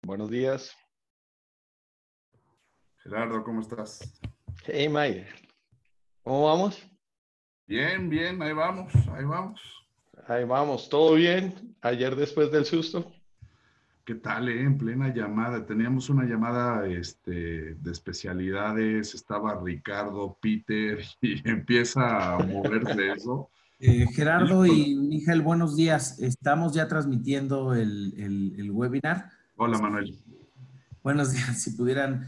Buenos días. Gerardo, ¿cómo estás? Hey, Mike, ¿cómo vamos? Bien, bien, ahí vamos, ahí vamos. Ahí vamos, ¿todo bien? Ayer después del susto. ¿Qué tal, En plena llamada. Teníamos una llamada, de especialidades, estaba Ricardo, Peter, y empieza a moverse eso. Gerardo Híjole. y Miguel, buenos días. Estamos ya transmitiendo el webinar. Hola, Manuel. Buenos días. Si pudieran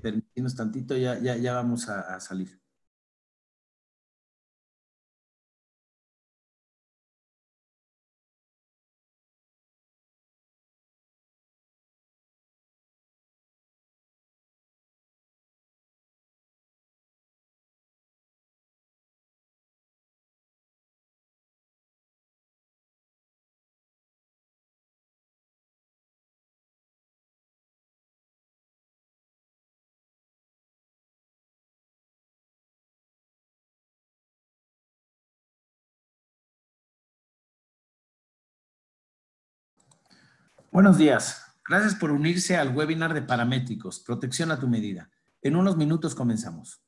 permitirnos tantito, ya vamos a salir. Buenos días. Gracias por unirse al webinar de paramétricos, protección a tu medida. En unos minutos comenzamos.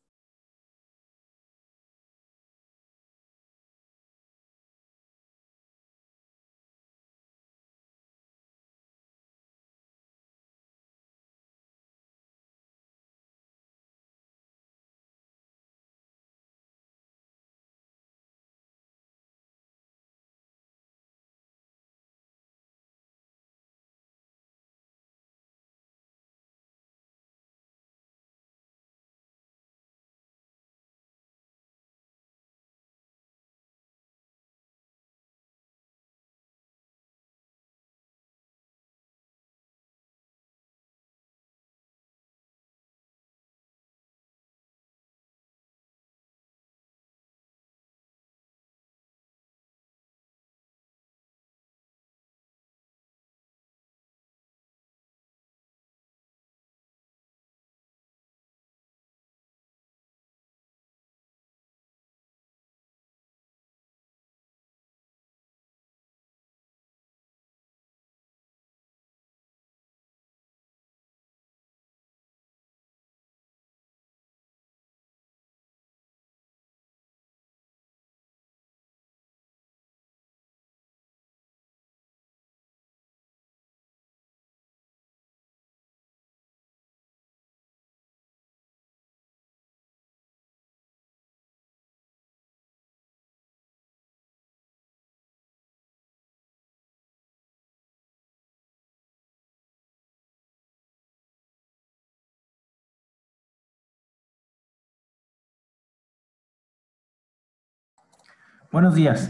Buenos días.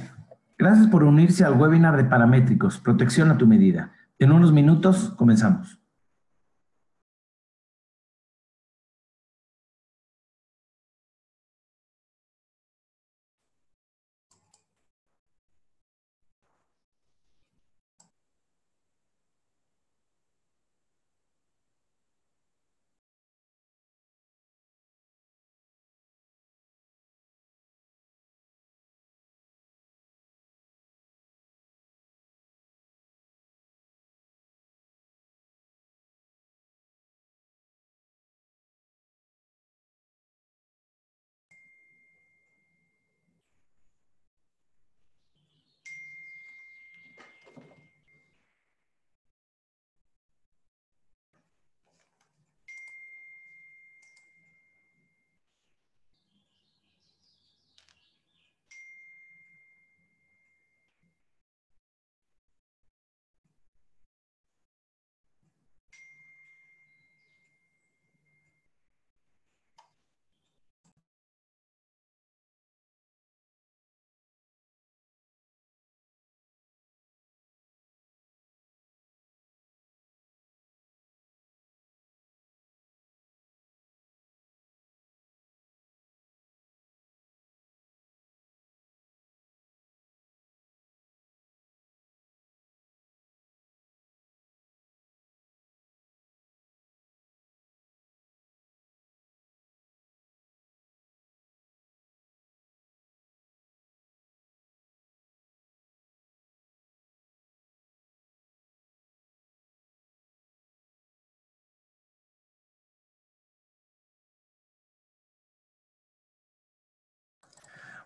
Gracias por unirse al webinar de paramétricos, protección a tu medida. En unos minutos comenzamos.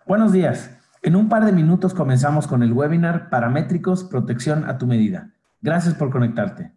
Buenos días. En un par de minutos comenzamos con el webinar Paramétricos, protección a tu medida. Gracias por conectarte.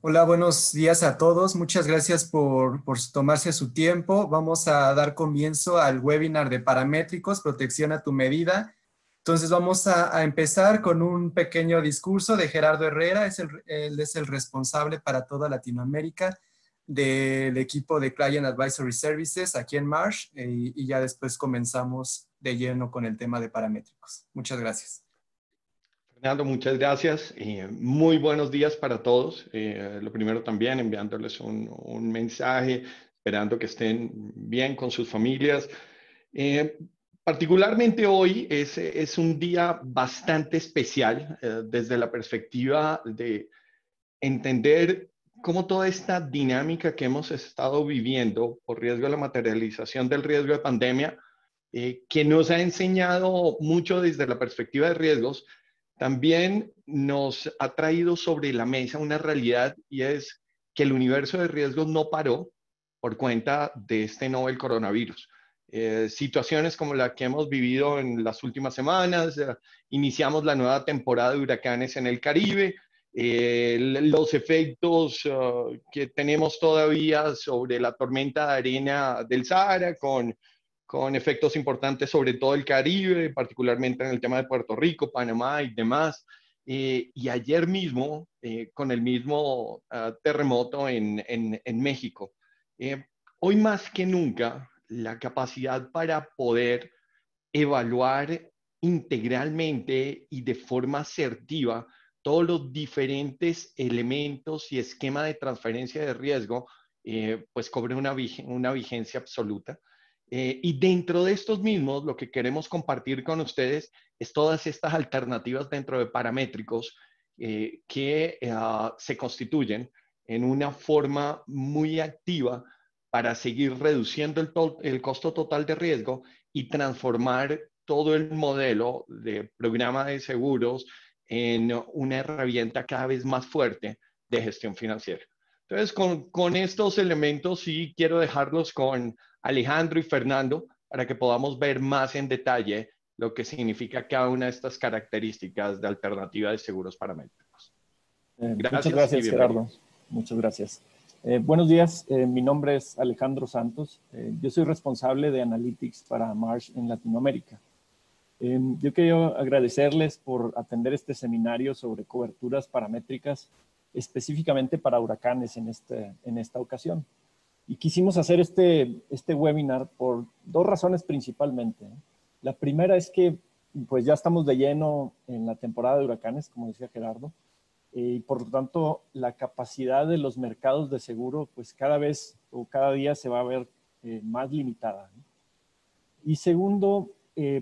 Hola, buenos días a todos. Muchas gracias por tomarse su tiempo. Vamos a dar comienzo al webinar de Paramétricos, protección a tu medida. Entonces vamos a empezar con un pequeño discurso de Gerardo Herrera. Él es el responsable para toda Latinoamérica del equipo de Client Advisory Services aquí en Marsh y ya después comenzamos de lleno con el tema de paramétricos. Muchas gracias. Fernando, muchas gracias. Muy buenos días para todos. Lo primero también enviándoles un mensaje, esperando que estén bien con sus familias. Particularmente hoy es un día bastante especial desde la perspectiva de entender cómo toda esta dinámica que hemos estado viviendo por riesgo de la materialización del riesgo de pandemia, que nos ha enseñado mucho desde la perspectiva de riesgos, también nos ha traído sobre la mesa una realidad y es que el universo de riesgos no paró por cuenta de este novel coronavirus. Situaciones como la que hemos vivido en las últimas semanas, iniciamos la nueva temporada de huracanes en el Caribe, los efectos que tenemos todavía sobre la tormenta de arena del Sahara, con efectos importantes sobre todo el Caribe, particularmente en el tema de Puerto Rico, Panamá y demás. Y ayer mismo, con el mismo terremoto en México. Hoy más que nunca, la capacidad para poder evaluar integralmente y de forma asertiva todos los diferentes elementos y esquema de transferencia de riesgo, pues cobra una vigencia absoluta. Y dentro de estos mismos, lo que queremos compartir con ustedes es todas estas alternativas dentro de paramétricos que se constituyen en una forma muy activa para seguir reduciendo el costo total de riesgo y transformar todo el modelo de programa de seguros en una herramienta cada vez más fuerte de gestión financiera. Entonces, con estos elementos sí quiero dejarlos con Alejandro y Fernando para que podamos ver más en detalle lo que significa cada una de estas características de alternativa de seguros paramétricos. Muchas Gracias gracias, y Gerardo. Muchas gracias. Buenos días, mi nombre es Alejandro Santos. Yo soy responsable de Analytics para Marsh en Latinoamérica. Yo quiero agradecerles por atender este seminario sobre coberturas paramétricas específicamente para huracanes en esta ocasión. Y quisimos hacer este webinar por dos razones principalmente. La primera es que pues ya estamos de lleno en la temporada de huracanes, como decía Gerardo, y por lo tanto la capacidad de los mercados de seguro pues cada vez o cada día se va a ver más limitada, ¿no? Y segundo,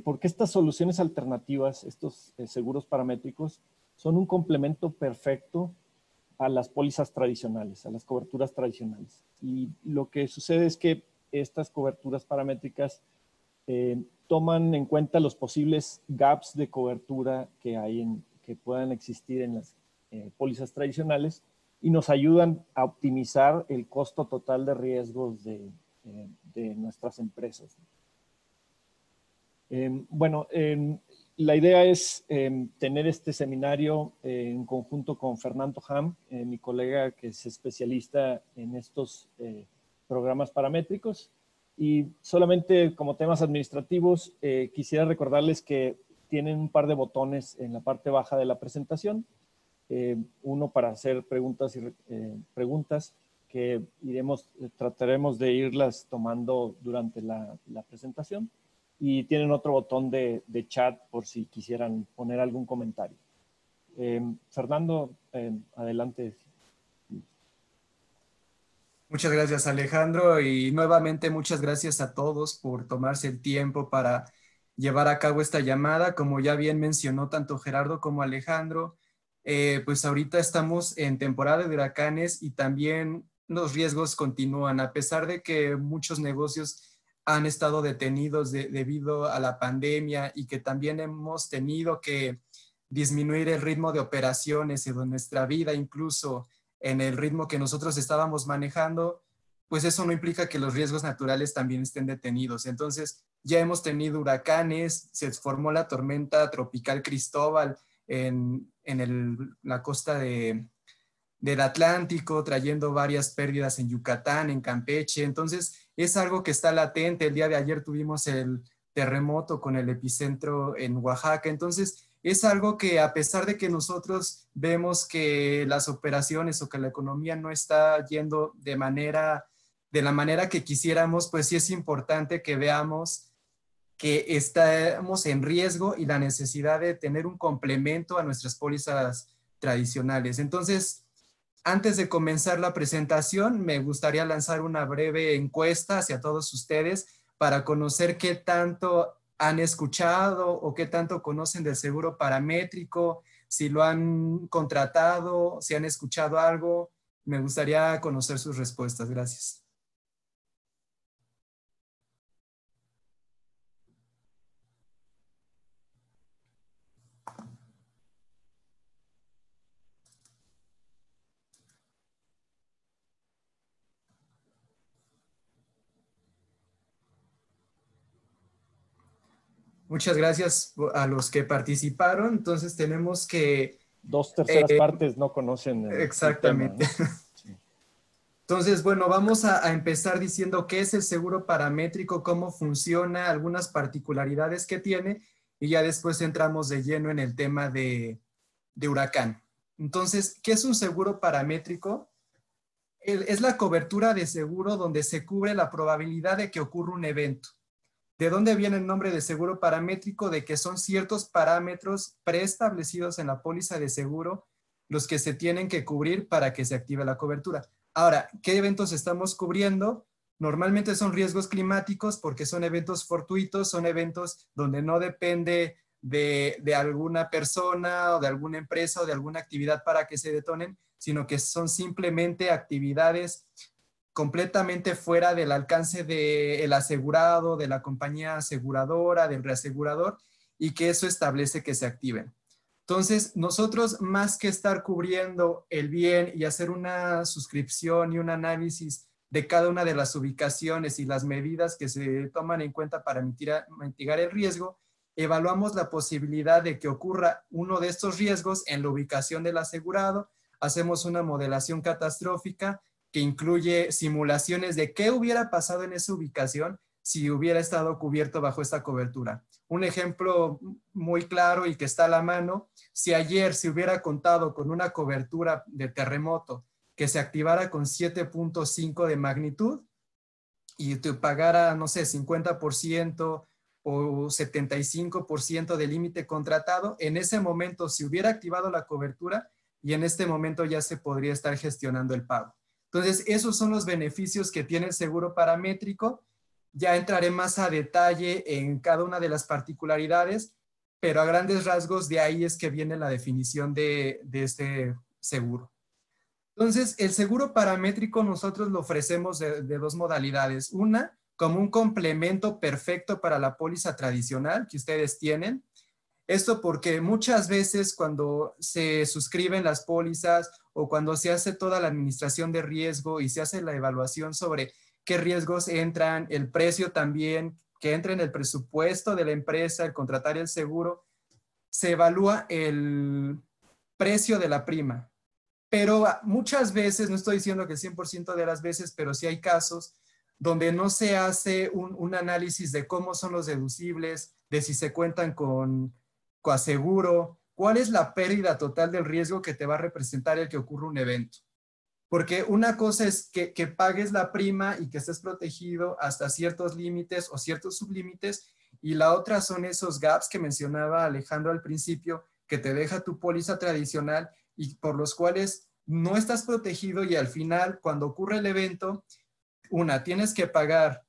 porque estas soluciones alternativas, estos seguros paramétricos, son un complemento perfecto a las pólizas tradicionales, a las coberturas tradicionales. Y lo que sucede es que estas coberturas paramétricas toman en cuenta los posibles gaps de cobertura que puedan existir en las pólizas tradicionales y nos ayudan a optimizar el costo total de riesgos de nuestras empresas. La idea es tener este seminario en conjunto con Fernando Ham, mi colega que es especialista en estos programas paramétricos. Y solamente como temas administrativos, quisiera recordarles que tienen un par de botones en la parte baja de la presentación. Uno para hacer preguntas que trataremos de irlas tomando durante la presentación. Y tienen otro botón de chat por si quisieran poner algún comentario. Fernando, adelante. Muchas gracias, Alejandro, y nuevamente muchas gracias a todos por tomarse el tiempo para llevar a cabo esta llamada. Como ya bien mencionó tanto Gerardo como Alejandro, pues ahorita estamos en temporada de huracanes y también los riesgos continúan, a pesar de que muchos negocios han estado detenidos debido a la pandemia y que también hemos tenido que disminuir el ritmo de operaciones en nuestra vida, incluso en el ritmo que nosotros estábamos manejando, pues eso no implica que los riesgos naturales también estén detenidos. Entonces, ya hemos tenido huracanes, se formó la tormenta tropical Cristóbal en la costa del Atlántico, trayendo varias pérdidas en Yucatán, en Campeche. Entonces, es algo que está latente. El día de ayer tuvimos el terremoto con el epicentro en Oaxaca. Entonces, es algo que a pesar de que nosotros vemos que las operaciones o que la economía no está yendo de la manera que quisiéramos, pues sí es importante que veamos que estamos en riesgo y la necesidad de tener un complemento a nuestras pólizas tradicionales. Entonces, antes de comenzar la presentación, me gustaría lanzar una breve encuesta hacia todos ustedes para conocer qué tanto han escuchado o qué tanto conocen del seguro paramétrico, si lo han contratado, si han escuchado algo. Me gustaría conocer sus respuestas. Gracias. Muchas gracias a los que participaron. Entonces tenemos que... 2/3 partes no conocen exactamente. el tema, ¿no? Sí. Entonces, bueno, vamos a empezar diciendo qué es el seguro paramétrico, cómo funciona, algunas particularidades que tiene, y ya después entramos de lleno en el tema de huracán. Entonces, ¿qué es un seguro paramétrico? Es la cobertura de seguro donde se cubre la probabilidad de que ocurra un evento. ¿De dónde viene el nombre de seguro paramétrico? De que son ciertos parámetros preestablecidos en la póliza de seguro los que se tienen que cubrir para que se active la cobertura. Ahora, ¿qué eventos estamos cubriendo? Normalmente son riesgos climáticos porque son eventos fortuitos, son eventos donde no depende de alguna persona o de alguna empresa o de alguna actividad para que se detonen, sino que son simplemente actividades completamente fuera del alcance del asegurado, de la compañía aseguradora, del reasegurador, y que eso establece que se activen. Entonces, nosotros más que estar cubriendo el bien y hacer una suscripción y un análisis de cada una de las ubicaciones y las medidas que se toman en cuenta para mitigar el riesgo, evaluamos la posibilidad de que ocurra uno de estos riesgos en la ubicación del asegurado, hacemos una modelación catastrófica que incluye simulaciones de qué hubiera pasado en esa ubicación si hubiera estado cubierto bajo esta cobertura. Un ejemplo muy claro y que está a la mano, si ayer se hubiera contado con una cobertura de terremoto que se activara con 7.5 de magnitud y te pagara, no sé, 50% o 75% del límite contratado, en ese momento se hubiera activado la cobertura y en este momento ya se podría estar gestionando el pago. Entonces, esos son los beneficios que tiene el seguro paramétrico. Ya entraré más a detalle en cada una de las particularidades, pero a grandes rasgos de ahí es que viene la definición de este seguro. Entonces, el seguro paramétrico nosotros lo ofrecemos de dos modalidades. Una, como un complemento perfecto para la póliza tradicional que ustedes tienen. Esto porque muchas veces cuando se suscriben las pólizas o cuando se hace toda la administración de riesgo y se hace la evaluación sobre qué riesgos entran, el precio también, que entra en el presupuesto de la empresa, el contratar el seguro, se evalúa el precio de la prima. Pero muchas veces, no estoy diciendo que el 100% de las veces, pero sí hay casos donde no se hace un análisis de cómo son los deducibles, de si se cuentan con coaseguro, cuál es la pérdida total del riesgo que te va a representar el que ocurra un evento. Porque una cosa es que pagues la prima y que estés protegido hasta ciertos límites o ciertos sublímites, y la otra son esos gaps que mencionaba Alejandro al principio, que te deja tu póliza tradicional y por los cuales no estás protegido y al final, cuando ocurre el evento, tienes que pagar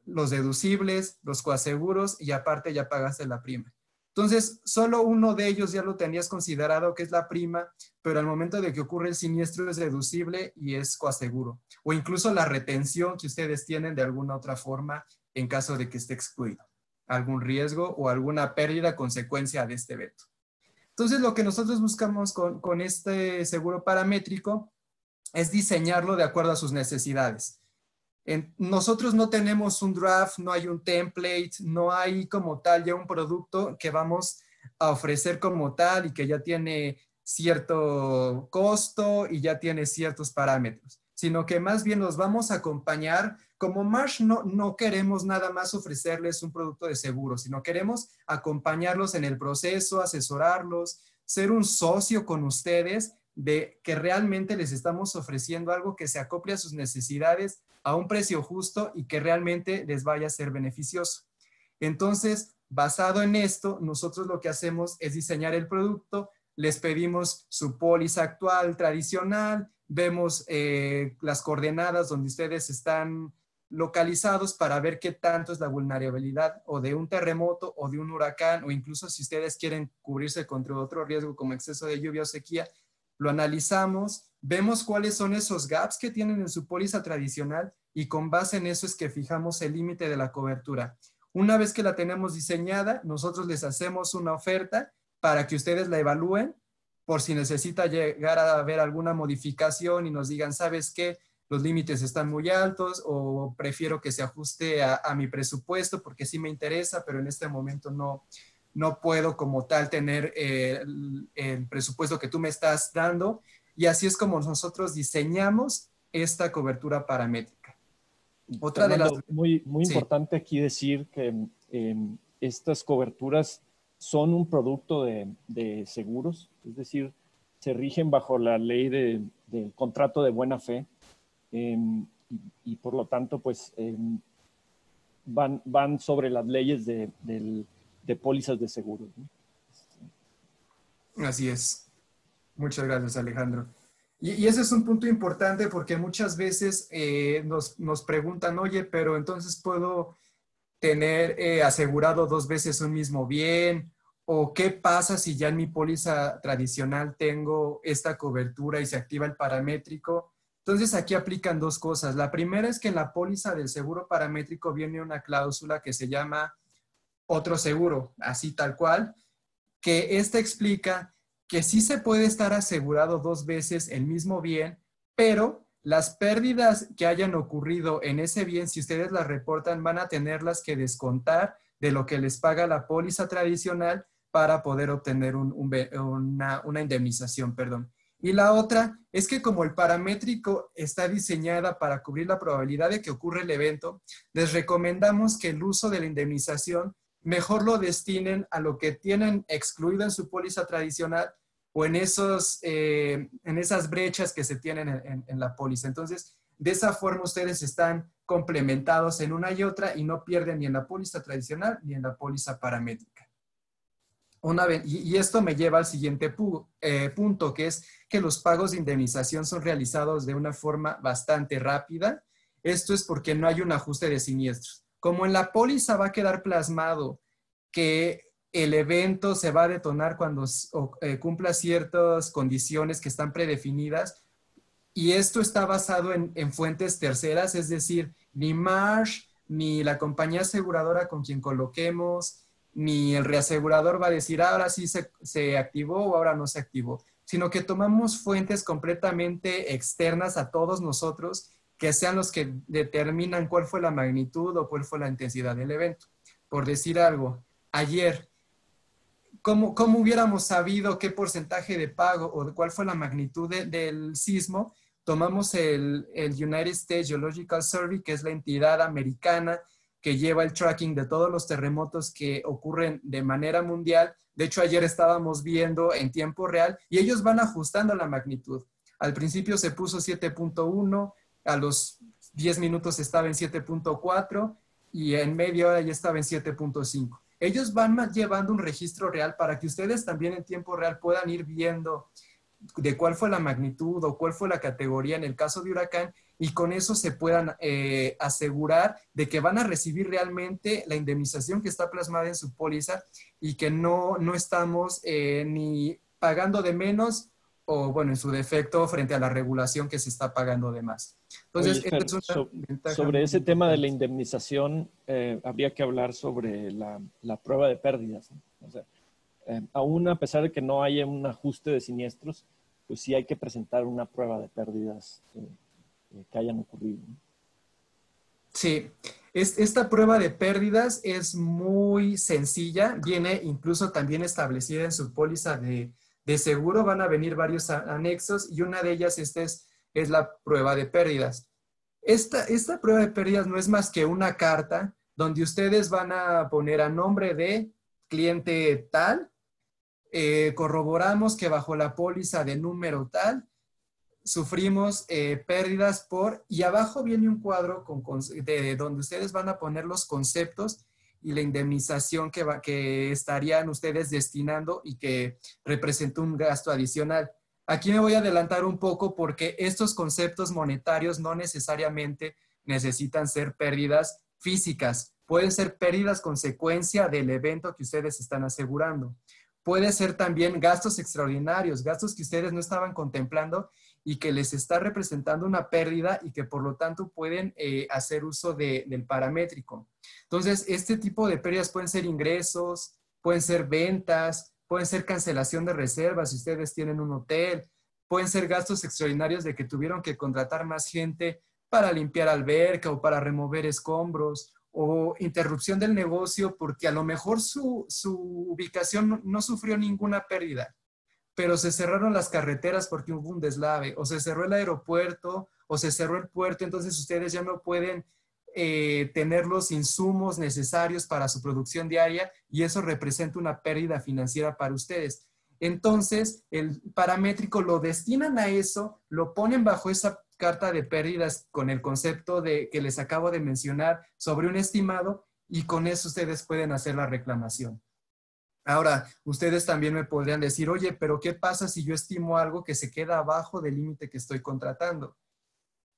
los deducibles, los coaseguros y aparte ya pagaste la prima. Entonces, solo uno de ellos ya lo tenías considerado, que es la prima, pero al momento de que ocurre el siniestro es deducible y es coaseguro. O incluso la retención que ustedes tienen de alguna otra forma en caso de que esté excluido. Algún riesgo o alguna pérdida a consecuencia de este evento. Entonces, lo que nosotros buscamos con este seguro paramétrico es diseñarlo de acuerdo a sus necesidades. Nosotros no tenemos un draft, no hay un template, no hay como tal ya un producto que vamos a ofrecer como tal y que ya tiene cierto costo y ya tiene ciertos parámetros, sino que más bien los vamos a acompañar. Como Marsh no queremos nada más ofrecerles un producto de seguro, sino queremos acompañarlos en el proceso, asesorarlos, ser un socio con ustedes de que realmente les estamos ofreciendo algo que se acople a sus necesidades a un precio justo y que realmente les vaya a ser beneficioso. Entonces, basado en esto, nosotros lo que hacemos es diseñar el producto, les pedimos su póliza actual tradicional, vemos las coordenadas donde ustedes están localizados para ver qué tanto es la vulnerabilidad o de un terremoto o de un huracán, o incluso si ustedes quieren cubrirse contra otro riesgo como exceso de lluvia o sequía, lo analizamos, vemos cuáles son esos gaps que tienen en su póliza tradicional y con base en eso es que fijamos el límite de la cobertura. Una vez que la tenemos diseñada, nosotros les hacemos una oferta para que ustedes la evalúen por si necesita llegar a haber alguna modificación y nos digan, ¿sabes qué? Los límites están muy altos o prefiero que se ajuste a mi presupuesto porque sí me interesa, pero en este momento no puedo como tal tener el presupuesto que tú me estás dando. Y así es como nosotros diseñamos esta cobertura paramétrica. Otra Fernando, de las... muy Sí. importante aquí decir que estas coberturas son un producto de seguros, es decir, se rigen bajo la ley del contrato de buena fe y por lo tanto pues van sobre las leyes de pólizas de seguros, ¿no? Así es. Muchas gracias, Alejandro. Y ese es un punto importante porque muchas veces nos preguntan, oye, pero entonces puedo tener asegurado 2 veces un mismo bien, o qué pasa si ya en mi póliza tradicional tengo esta cobertura y se activa el paramétrico. Entonces aquí aplican 2 cosas. La primera es que en la póliza del seguro paramétrico viene una cláusula que se llama otro seguro, así tal cual, que esta explica que sí se puede estar asegurado 2 veces el mismo bien, pero las pérdidas que hayan ocurrido en ese bien, si ustedes las reportan, van a tenerlas que descontar de lo que les paga la póliza tradicional para poder obtener una indemnización, perdón. Y la otra es que como el paramétrico está diseñada para cubrir la probabilidad de que ocurra el evento, les recomendamos que el uso de la indemnización mejor lo destinen a lo que tienen excluido en su póliza tradicional o en esas brechas que se tienen en la póliza. Entonces, de esa forma ustedes están complementados en una y otra y no pierden ni en la póliza tradicional ni en la póliza paramétrica. Y esto me lleva al siguiente punto, que es que los pagos de indemnización son realizados de una forma bastante rápida. Esto es porque no hay un ajuste de siniestros. Como en la póliza va a quedar plasmado que el evento se va a detonar cuando cumpla ciertas condiciones que están predefinidas, y esto está basado en fuentes terceras, es decir, ni Marsh, ni la compañía aseguradora con quien coloquemos, ni el reasegurador va a decir ahora sí se activó o ahora no se activó, sino que tomamos fuentes completamente externas a todos nosotros, que sean los que determinan cuál fue la magnitud o cuál fue la intensidad del evento. Por decir algo, ayer, ¿cómo hubiéramos sabido qué porcentaje de pago o cuál fue la magnitud del sismo? Tomamos el United States Geological Survey, que es la entidad americana que lleva el tracking de todos los terremotos que ocurren de manera mundial. De hecho, ayer estábamos viendo en tiempo real y ellos van ajustando la magnitud. Al principio se puso 7.1, a los 10 minutos estaba en 7.4 y en media hora ya estaba en 7.5. Ellos van llevando un registro real para que ustedes también en tiempo real puedan ir viendo de cuál fue la magnitud o cuál fue la categoría en el caso de huracán, y con eso se puedan asegurar de que van a recibir realmente la indemnización que está plasmada en su póliza y que no estamos ni pagando de menos o, bueno, en su defecto, frente a la regulación que se está pagando de más. Entonces, oye, es sobre ese tema de la indemnización, habría que hablar sobre la prueba de pérdidas, ¿no? O sea, aún a pesar de que no haya un ajuste de siniestros, pues sí hay que presentar una prueba de pérdidas que hayan ocurrido, ¿no? Sí, esta prueba de pérdidas es muy sencilla, viene incluso también establecida en su póliza de seguro, van a venir varios anexos y una de ellas es la prueba de pérdidas. Esta prueba de pérdidas no es más que una carta donde ustedes van a poner a nombre de cliente tal, corroboramos que bajo la póliza de número tal sufrimos pérdidas y abajo viene un cuadro donde ustedes van a poner los conceptos y la indemnización que estarían ustedes destinando y que representa un gasto adicional. Aquí me voy a adelantar un poco porque estos conceptos monetarios no necesariamente necesitan ser pérdidas físicas. Pueden ser pérdidas consecuencia del evento que ustedes están asegurando. Puede ser también gastos extraordinarios, gastos que ustedes no estaban contemplando y que les está representando una pérdida y que por lo tanto pueden hacer uso del paramétrico. Entonces, este tipo de pérdidas pueden ser ingresos, pueden ser ventas, pueden ser cancelación de reservas si ustedes tienen un hotel, pueden ser gastos extraordinarios de que tuvieron que contratar más gente para limpiar alberca o para remover escombros, o interrupción del negocio porque a lo mejor su ubicación no sufrió ninguna pérdida, pero se cerraron las carreteras porque hubo un deslave, o se cerró el aeropuerto, o se cerró el puerto, entonces ustedes ya no pueden tener los insumos necesarios para su producción diaria y eso representa una pérdida financiera para ustedes. Entonces, el paramétrico lo destinan a eso, lo ponen bajo esa carta de pérdidas con el concepto que les acabo de mencionar sobre un estimado y con eso ustedes pueden hacer la reclamación. Ahora, ustedes también me podrían decir, oye, pero ¿qué pasa si yo estimo algo que se queda abajo del límite que estoy contratando?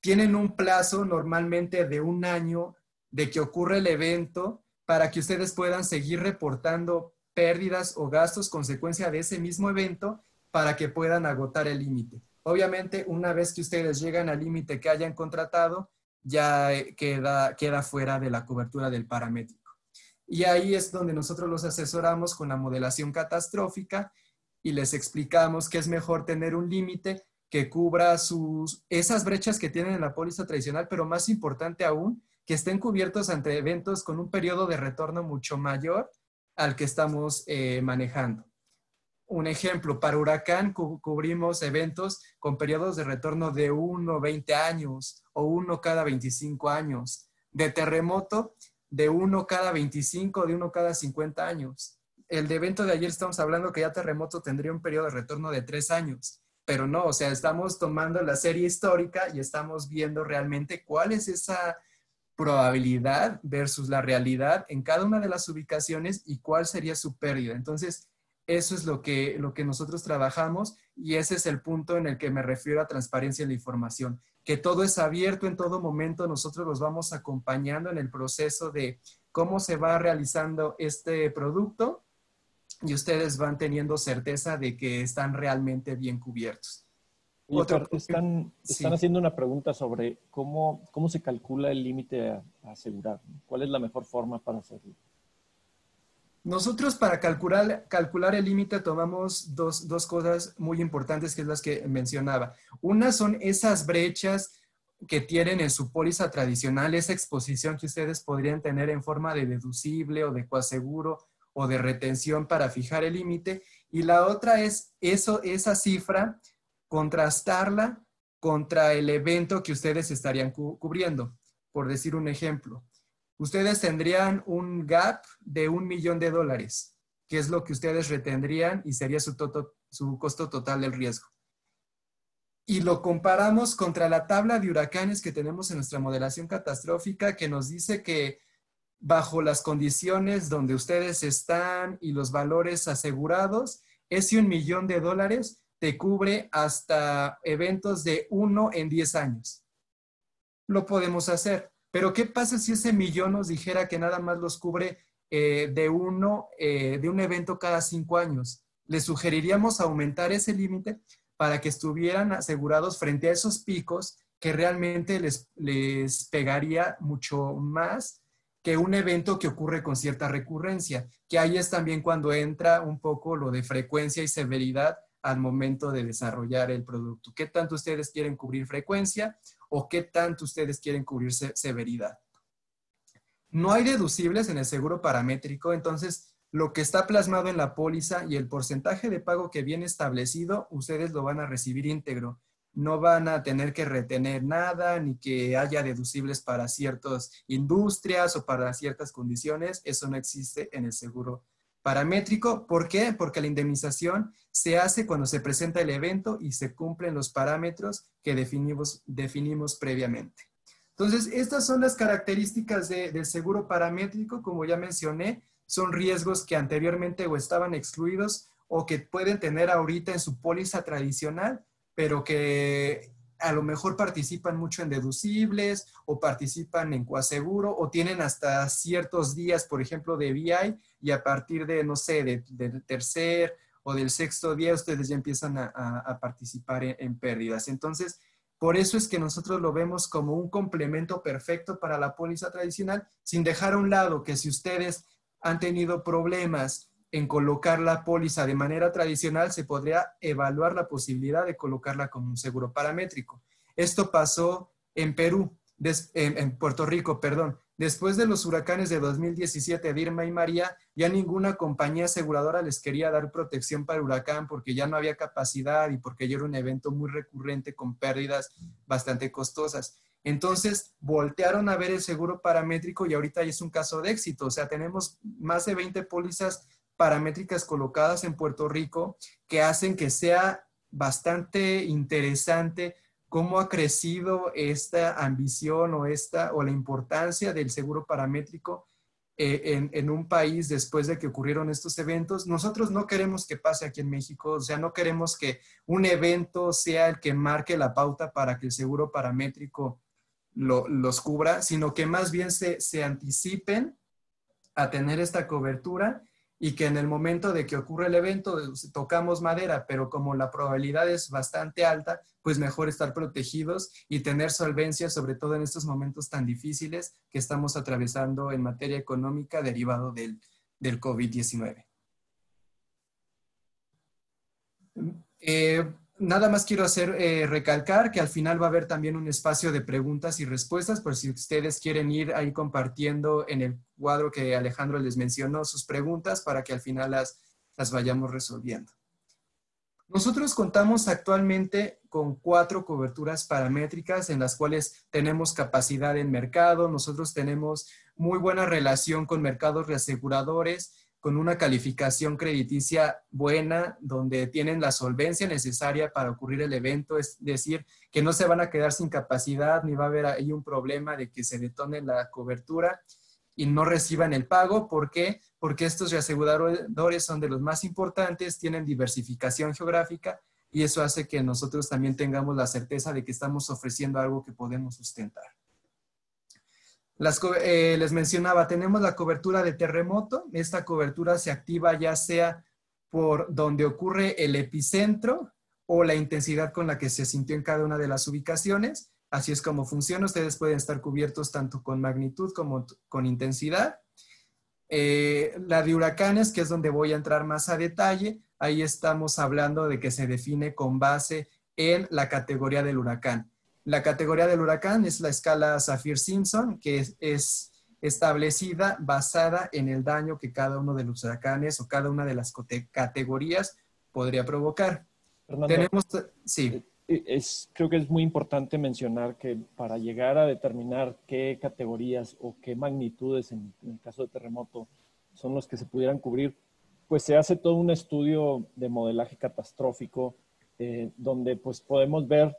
Tienen un plazo normalmente de 1 año de que ocurre el evento para que ustedes puedan seguir reportando pérdidas o gastos consecuencia de ese mismo evento para que puedan agotar el límite. Obviamente, una vez que ustedes llegan al límite que hayan contratado, ya queda fuera de la cobertura del paramétrico. Y ahí es donde nosotros los asesoramos con la modelación catastrófica y les explicamos que es mejor tener un límite que cubra esas brechas que tienen en la póliza tradicional, pero más importante aún, que estén cubiertos ante eventos con un periodo de retorno mucho mayor al que estamos manejando. Un ejemplo, para huracán cubrimos eventos con periodos de retorno de 1 20 años o 1 cada 25 años. De terremoto, de 1 cada 25, de 1 cada 50 años. El de evento de ayer estamos hablando que ya terremoto tendría un periodo de retorno de 3 años. Pero no, o sea, estamos tomando la serie histórica y estamos viendo realmente cuál es esa probabilidad versus la realidad en cada una de las ubicaciones y cuál sería su pérdida. Entonces, eso es lo que nosotros trabajamos y ese es el punto en el que me refiero a transparencia en la información, que todo es abierto en todo momento, nosotros los vamos acompañando en el proceso de cómo se va realizando este producto y ustedes van teniendo certeza de que están realmente bien cubiertos. Están haciendo una pregunta sobre cómo se calcula el límite a asegurar. ¿Cuál es la mejor forma para hacerlo? Nosotros para calcular el límite tomamos dos cosas muy importantes, que es las que mencionaba. Una son esas brechas que tienen en su póliza tradicional, esa exposición que ustedes podrían tener en forma de deducible o de coaseguro o de retención para fijar el límite. Y la otra es esa cifra, contrastarla contra el evento que ustedes estarían cubriendo. Por decir un ejemplo, ustedes tendrían un gap de $1 millón, que es lo que ustedes retendrían y sería su costo total del riesgo. Y lo comparamos contra la tabla de huracanes que tenemos en nuestra modelación catastrófica, que nos dice que bajo las condiciones donde ustedes están y los valores asegurados, ese $1 millón te cubre hasta eventos de 1 en 10 años. Lo podemos hacer. Pero ¿qué pasa si ese millón nos dijera que nada más los cubre de un evento cada 5 años? Les sugeriríamos aumentar ese límite para que estuvieran asegurados frente a esos picos que realmente les pegaría mucho más que un evento que ocurre con cierta recurrencia, que ahí es también cuando entra un poco lo de frecuencia y severidad al momento de desarrollar el producto. ¿Qué tanto ustedes quieren cubrir frecuencia o qué tanto ustedes quieren cubrir severidad? No hay deducibles en el seguro paramétrico, entonces lo que está plasmado en la póliza y el porcentaje de pago que viene establecido, ustedes lo van a recibir íntegro. No van a tener que retener nada, ni que haya deducibles para ciertas industrias o para ciertas condiciones. Eso no existe en el seguro paramétrico. ¿Por qué? Porque la indemnización se hace cuando se presenta el evento y se cumplen los parámetros que definimos previamente. Entonces, estas son las características del seguro paramétrico. Como ya mencioné, son riesgos que anteriormente o estaban excluidos o que pueden tener ahorita en su póliza tradicional, pero que a lo mejor participan mucho en deducibles o participan en coaseguro o tienen hasta ciertos días, por ejemplo, de VI, y a partir de, no sé, del tercer o del sexto día ustedes ya empiezan a participar en pérdidas. Entonces, por eso es que nosotros lo vemos como un complemento perfecto para la póliza tradicional, sin dejar a un lado que si ustedes han tenido problemas en colocar la póliza de manera tradicional, se podría evaluar la posibilidad de colocarla como un seguro paramétrico. Esto pasó en Perú, en Puerto Rico, perdón. Después de los huracanes de 2017, Irma y María, ya ninguna compañía aseguradora les quería dar protección para el huracán porque ya no había capacidad y porque ya era un evento muy recurrente con pérdidas bastante costosas. Entonces, voltearon a ver el seguro paramétrico y ahorita ya es un caso de éxito. O sea, tenemos más de 20 pólizas paramétricas colocadas en Puerto Rico que hacen que sea bastante interesante cómo ha crecido esta ambición o la importancia del seguro paramétrico en un país después de que ocurrieron estos eventos. Nosotros no queremos que pase aquí en México, o sea, no queremos que un evento sea el que marque la pauta para que el seguro paramétrico los cubra, sino que más bien se anticipen a tener esta cobertura y que en el momento de que ocurre el evento tocamos madera, pero como la probabilidad es bastante alta, pues mejor estar protegidos y tener solvencia, sobre todo en estos momentos tan difíciles que estamos atravesando en materia económica derivado del COVID-19. nada más quiero recalcar que al final va a haber también un espacio de preguntas y respuestas, por si ustedes quieren ir ahí compartiendo en el cuadro que Alejandro les mencionó sus preguntas para que al final las vayamos resolviendo. Nosotros contamos actualmente con 4 coberturas paramétricas en las cuales tenemos capacidad en mercado. Nosotros tenemos muy buena relación con mercados reaseguradores, con una calificación crediticia buena, donde tienen la solvencia necesaria para ocurrir el evento, es decir, que no se van a quedar sin capacidad, ni va a haber ahí un problema de que se detone la cobertura y no reciban el pago. ¿Por qué? Porque estos reaseguradores son de los más importantes, tienen diversificación geográfica y eso hace que nosotros también tengamos la certeza de que estamos ofreciendo algo que podemos sustentar. Les mencionaba, tenemos la cobertura de terremoto. Esta cobertura se activa ya sea por donde ocurre el epicentro o la intensidad con la que se sintió en cada una de las ubicaciones. Así es como funciona. Ustedes pueden estar cubiertos tanto con magnitud como con intensidad. La de huracanes, que es donde voy a entrar más a detalle, ahí estamos hablando de que se define con base en la categoría del huracán. La categoría del huracán es la escala Saffir-Simpson, que es establecida basada en el daño que cada uno de los huracanes o cada una de las categorías podría provocar. Fernando, sí. Creo que es muy importante mencionar que para llegar a determinar qué categorías o qué magnitudes en el caso de terremoto son los que se pudieran cubrir, pues se hace todo un estudio de modelaje catastrófico donde pues podemos ver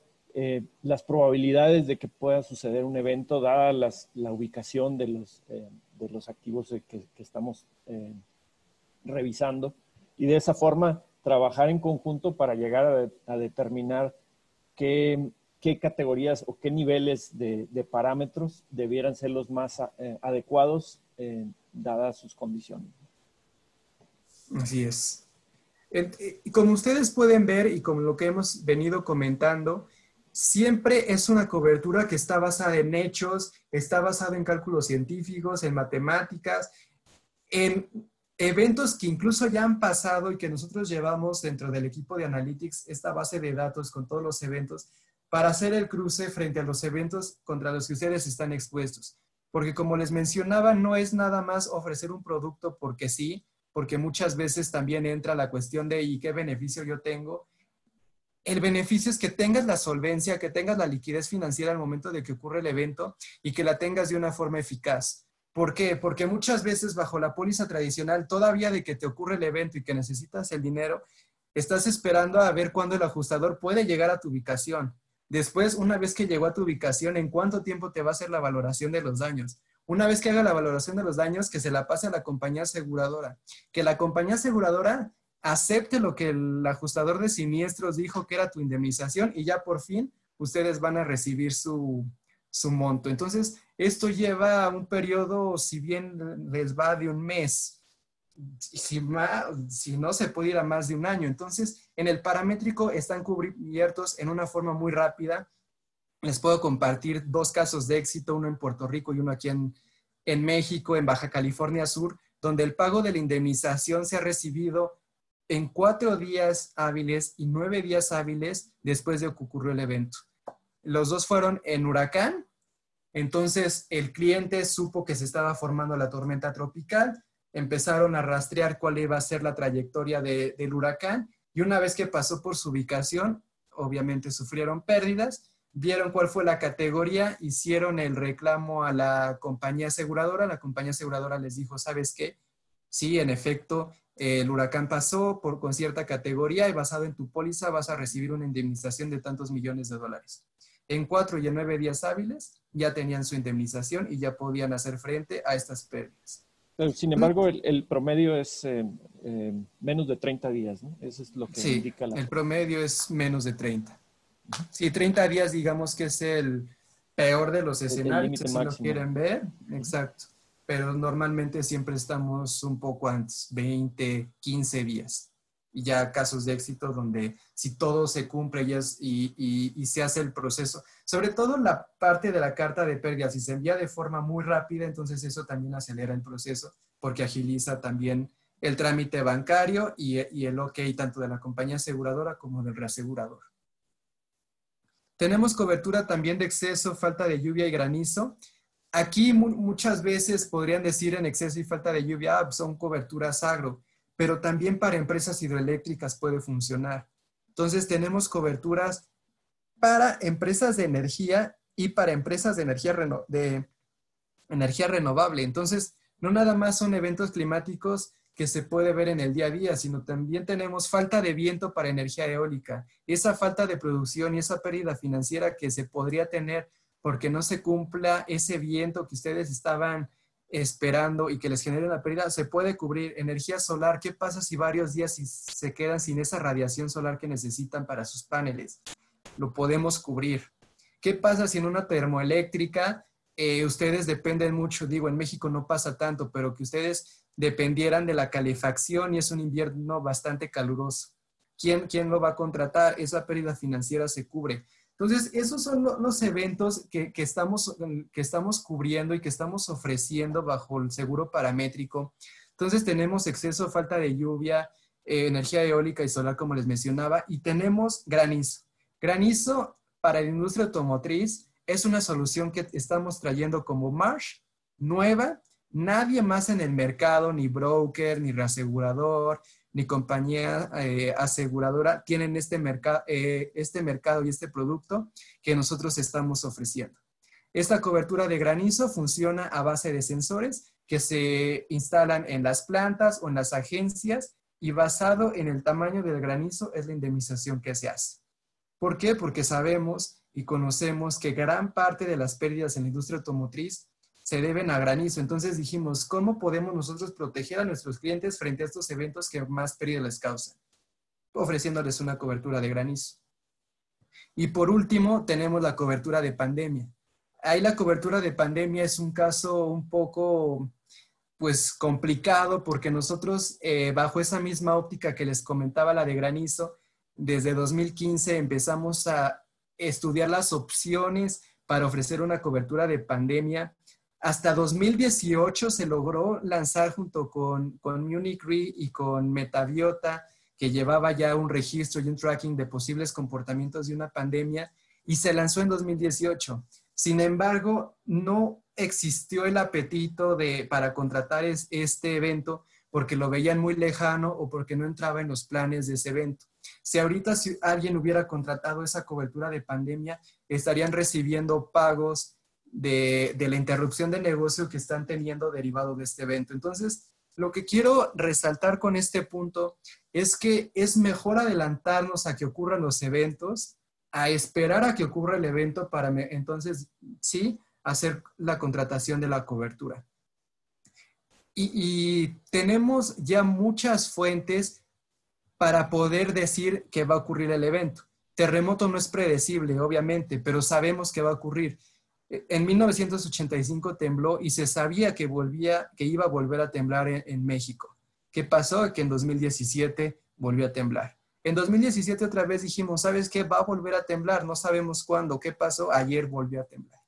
las probabilidades de que pueda suceder un evento dada la ubicación de los activos que estamos revisando, y de esa forma trabajar en conjunto para llegar a determinar qué categorías o qué niveles de parámetros debieran ser los más adecuados dadas sus condiciones. Así es. Como ustedes pueden ver y como lo que hemos venido comentando, siempre es una cobertura que está basada en hechos, está basada en cálculos científicos, en matemáticas, en eventos que incluso ya han pasado y que nosotros llevamos dentro del equipo de Analytics esta base de datos con todos los eventos para hacer el cruce frente a los eventos contra los que ustedes están expuestos. Porque como les mencionaba, no es nada más ofrecer un producto porque sí, porque muchas veces también entra la cuestión de ¿y qué beneficio yo tengo? El beneficio es que tengas la solvencia, que tengas la liquidez financiera al momento de que ocurre el evento y que la tengas de una forma eficaz. ¿Por qué? Porque muchas veces bajo la póliza tradicional, todavía de que te ocurre el evento y que necesitas el dinero, estás esperando a ver cuándo el ajustador puede llegar a tu ubicación. Después, una vez que llegó a tu ubicación, ¿en cuánto tiempo te va a hacer la valoración de los daños? Una vez que haga la valoración de los daños, que se la pase a la compañía aseguradora. Que la compañía aseguradora acepte lo que el ajustador de siniestros dijo que era tu indemnización y ya por fin ustedes van a recibir su monto. Entonces, esto lleva un periodo, si bien les va de un mes, si no se puede ir a más de un año. Entonces, en el paramétrico están cubiertos en una forma muy rápida. Les puedo compartir 2 casos de éxito, uno en Puerto Rico y uno aquí en México, en Baja California Sur, donde el pago de la indemnización se ha recibido en 4 días hábiles y 9 días hábiles después de que ocurrió el evento. Los 2 fueron en huracán. Entonces el cliente supo que se estaba formando la tormenta tropical, empezaron a rastrear cuál iba a ser la trayectoria del huracán y una vez que pasó por su ubicación, obviamente sufrieron pérdidas, vieron cuál fue la categoría, hicieron el reclamo a la compañía aseguradora les dijo, ¿sabes qué? Sí, en efecto, el huracán pasó con cierta categoría y basado en tu póliza vas a recibir una indemnización de tantos millones de dólares. En 4 y en 9 días hábiles ya tenían su indemnización y ya podían hacer frente a estas pérdidas. Pero, sin embargo, el promedio es menos de 30 días, ¿no? Eso es lo que indica la... el promedio es menos de 30. Sí, 30 días digamos que es el peor de los escenarios, si lo quieren ver. Exacto. Pero normalmente siempre estamos un poco antes, 20, 15 días. Y ya casos de éxito donde si todo se cumple y se hace el proceso, sobre todo la parte de la carta de pérdida, si se envía de forma muy rápida, entonces eso también acelera el proceso porque agiliza también el trámite bancario y el OK tanto de la compañía aseguradora como del reasegurador. Tenemos cobertura también de exceso, falta de lluvia y granizo. Aquí muchas veces podrían decir en exceso y falta de lluvia, son coberturas agro, pero también para empresas hidroeléctricas puede funcionar. Entonces tenemos coberturas para empresas de energía y para empresas de energía renovable. Entonces, no nada más son eventos climáticos que se puede ver en el día a día, sino también tenemos falta de viento para energía eólica. Esa falta de producción y esa pérdida financiera que se podría tener porque no se cumpla ese viento que ustedes estaban esperando y que les genere una pérdida, se puede cubrir. Energía solar, ¿qué pasa si varios días se quedan sin esa radiación solar que necesitan para sus paneles? Lo podemos cubrir. ¿Qué pasa si en una termoeléctrica ustedes dependen mucho? Digo, en México no pasa tanto, pero que ustedes dependieran de la calefacción y es un invierno bastante caluroso. ¿Quién lo va a contratar? Esa pérdida financiera se cubre. Entonces, esos son los eventos que estamos cubriendo y que estamos ofreciendo bajo el seguro paramétrico. Entonces, tenemos exceso, falta de lluvia, energía eólica y solar, como les mencionaba, y tenemos granizo. Granizo para la industria automotriz es una solución que estamos trayendo como Marsh, nueva. Nadie más en el mercado, ni broker, ni reasegurador, ni compañía aseguradora tienen este mercado y este producto que nosotros estamos ofreciendo. Esta cobertura de granizo funciona a base de sensores que se instalan en las plantas o en las agencias y basado en el tamaño del granizo es la indemnización que se hace. ¿Por qué? Porque sabemos y conocemos que gran parte de las pérdidas en la industria automotriz se deben a granizo. Entonces dijimos, ¿cómo podemos nosotros proteger a nuestros clientes frente a estos eventos que más pérdida les causan? Ofreciéndoles una cobertura de granizo. Y por último, tenemos la cobertura de pandemia. Ahí la cobertura de pandemia es un caso un poco, pues, complicado porque nosotros, bajo esa misma óptica que les comentaba, la de granizo, desde 2015 empezamos a estudiar las opciones para ofrecer una cobertura de pandemia. Hasta 2018 se logró lanzar junto con Munich Re y con Metabiota, que llevaba ya un registro y un tracking de posibles comportamientos de una pandemia, y se lanzó en 2018. Sin embargo, no existió el apetito para contratar este evento porque lo veían muy lejano o porque no entraba en los planes de ese evento. Si alguien hubiera contratado esa cobertura de pandemia, estarían recibiendo pagos de la interrupción de negocio que están teniendo derivado de este evento. Entonces, lo que quiero resaltar con este punto es que es mejor adelantarnos a que ocurran los eventos, a esperar a que ocurra el evento para entonces, sí, hacer la contratación de la cobertura. Y tenemos ya muchas fuentes para poder decir que va a ocurrir el evento. Terremoto no es predecible, obviamente, pero sabemos que va a ocurrir. En 1985 tembló y se sabía que iba a volver a temblar en México. ¿Qué pasó? Que en 2017 volvió a temblar. En 2017 otra vez dijimos, ¿sabes qué? Va a volver a temblar, no sabemos cuándo. ¿Qué pasó? Ayer volvió a temblar.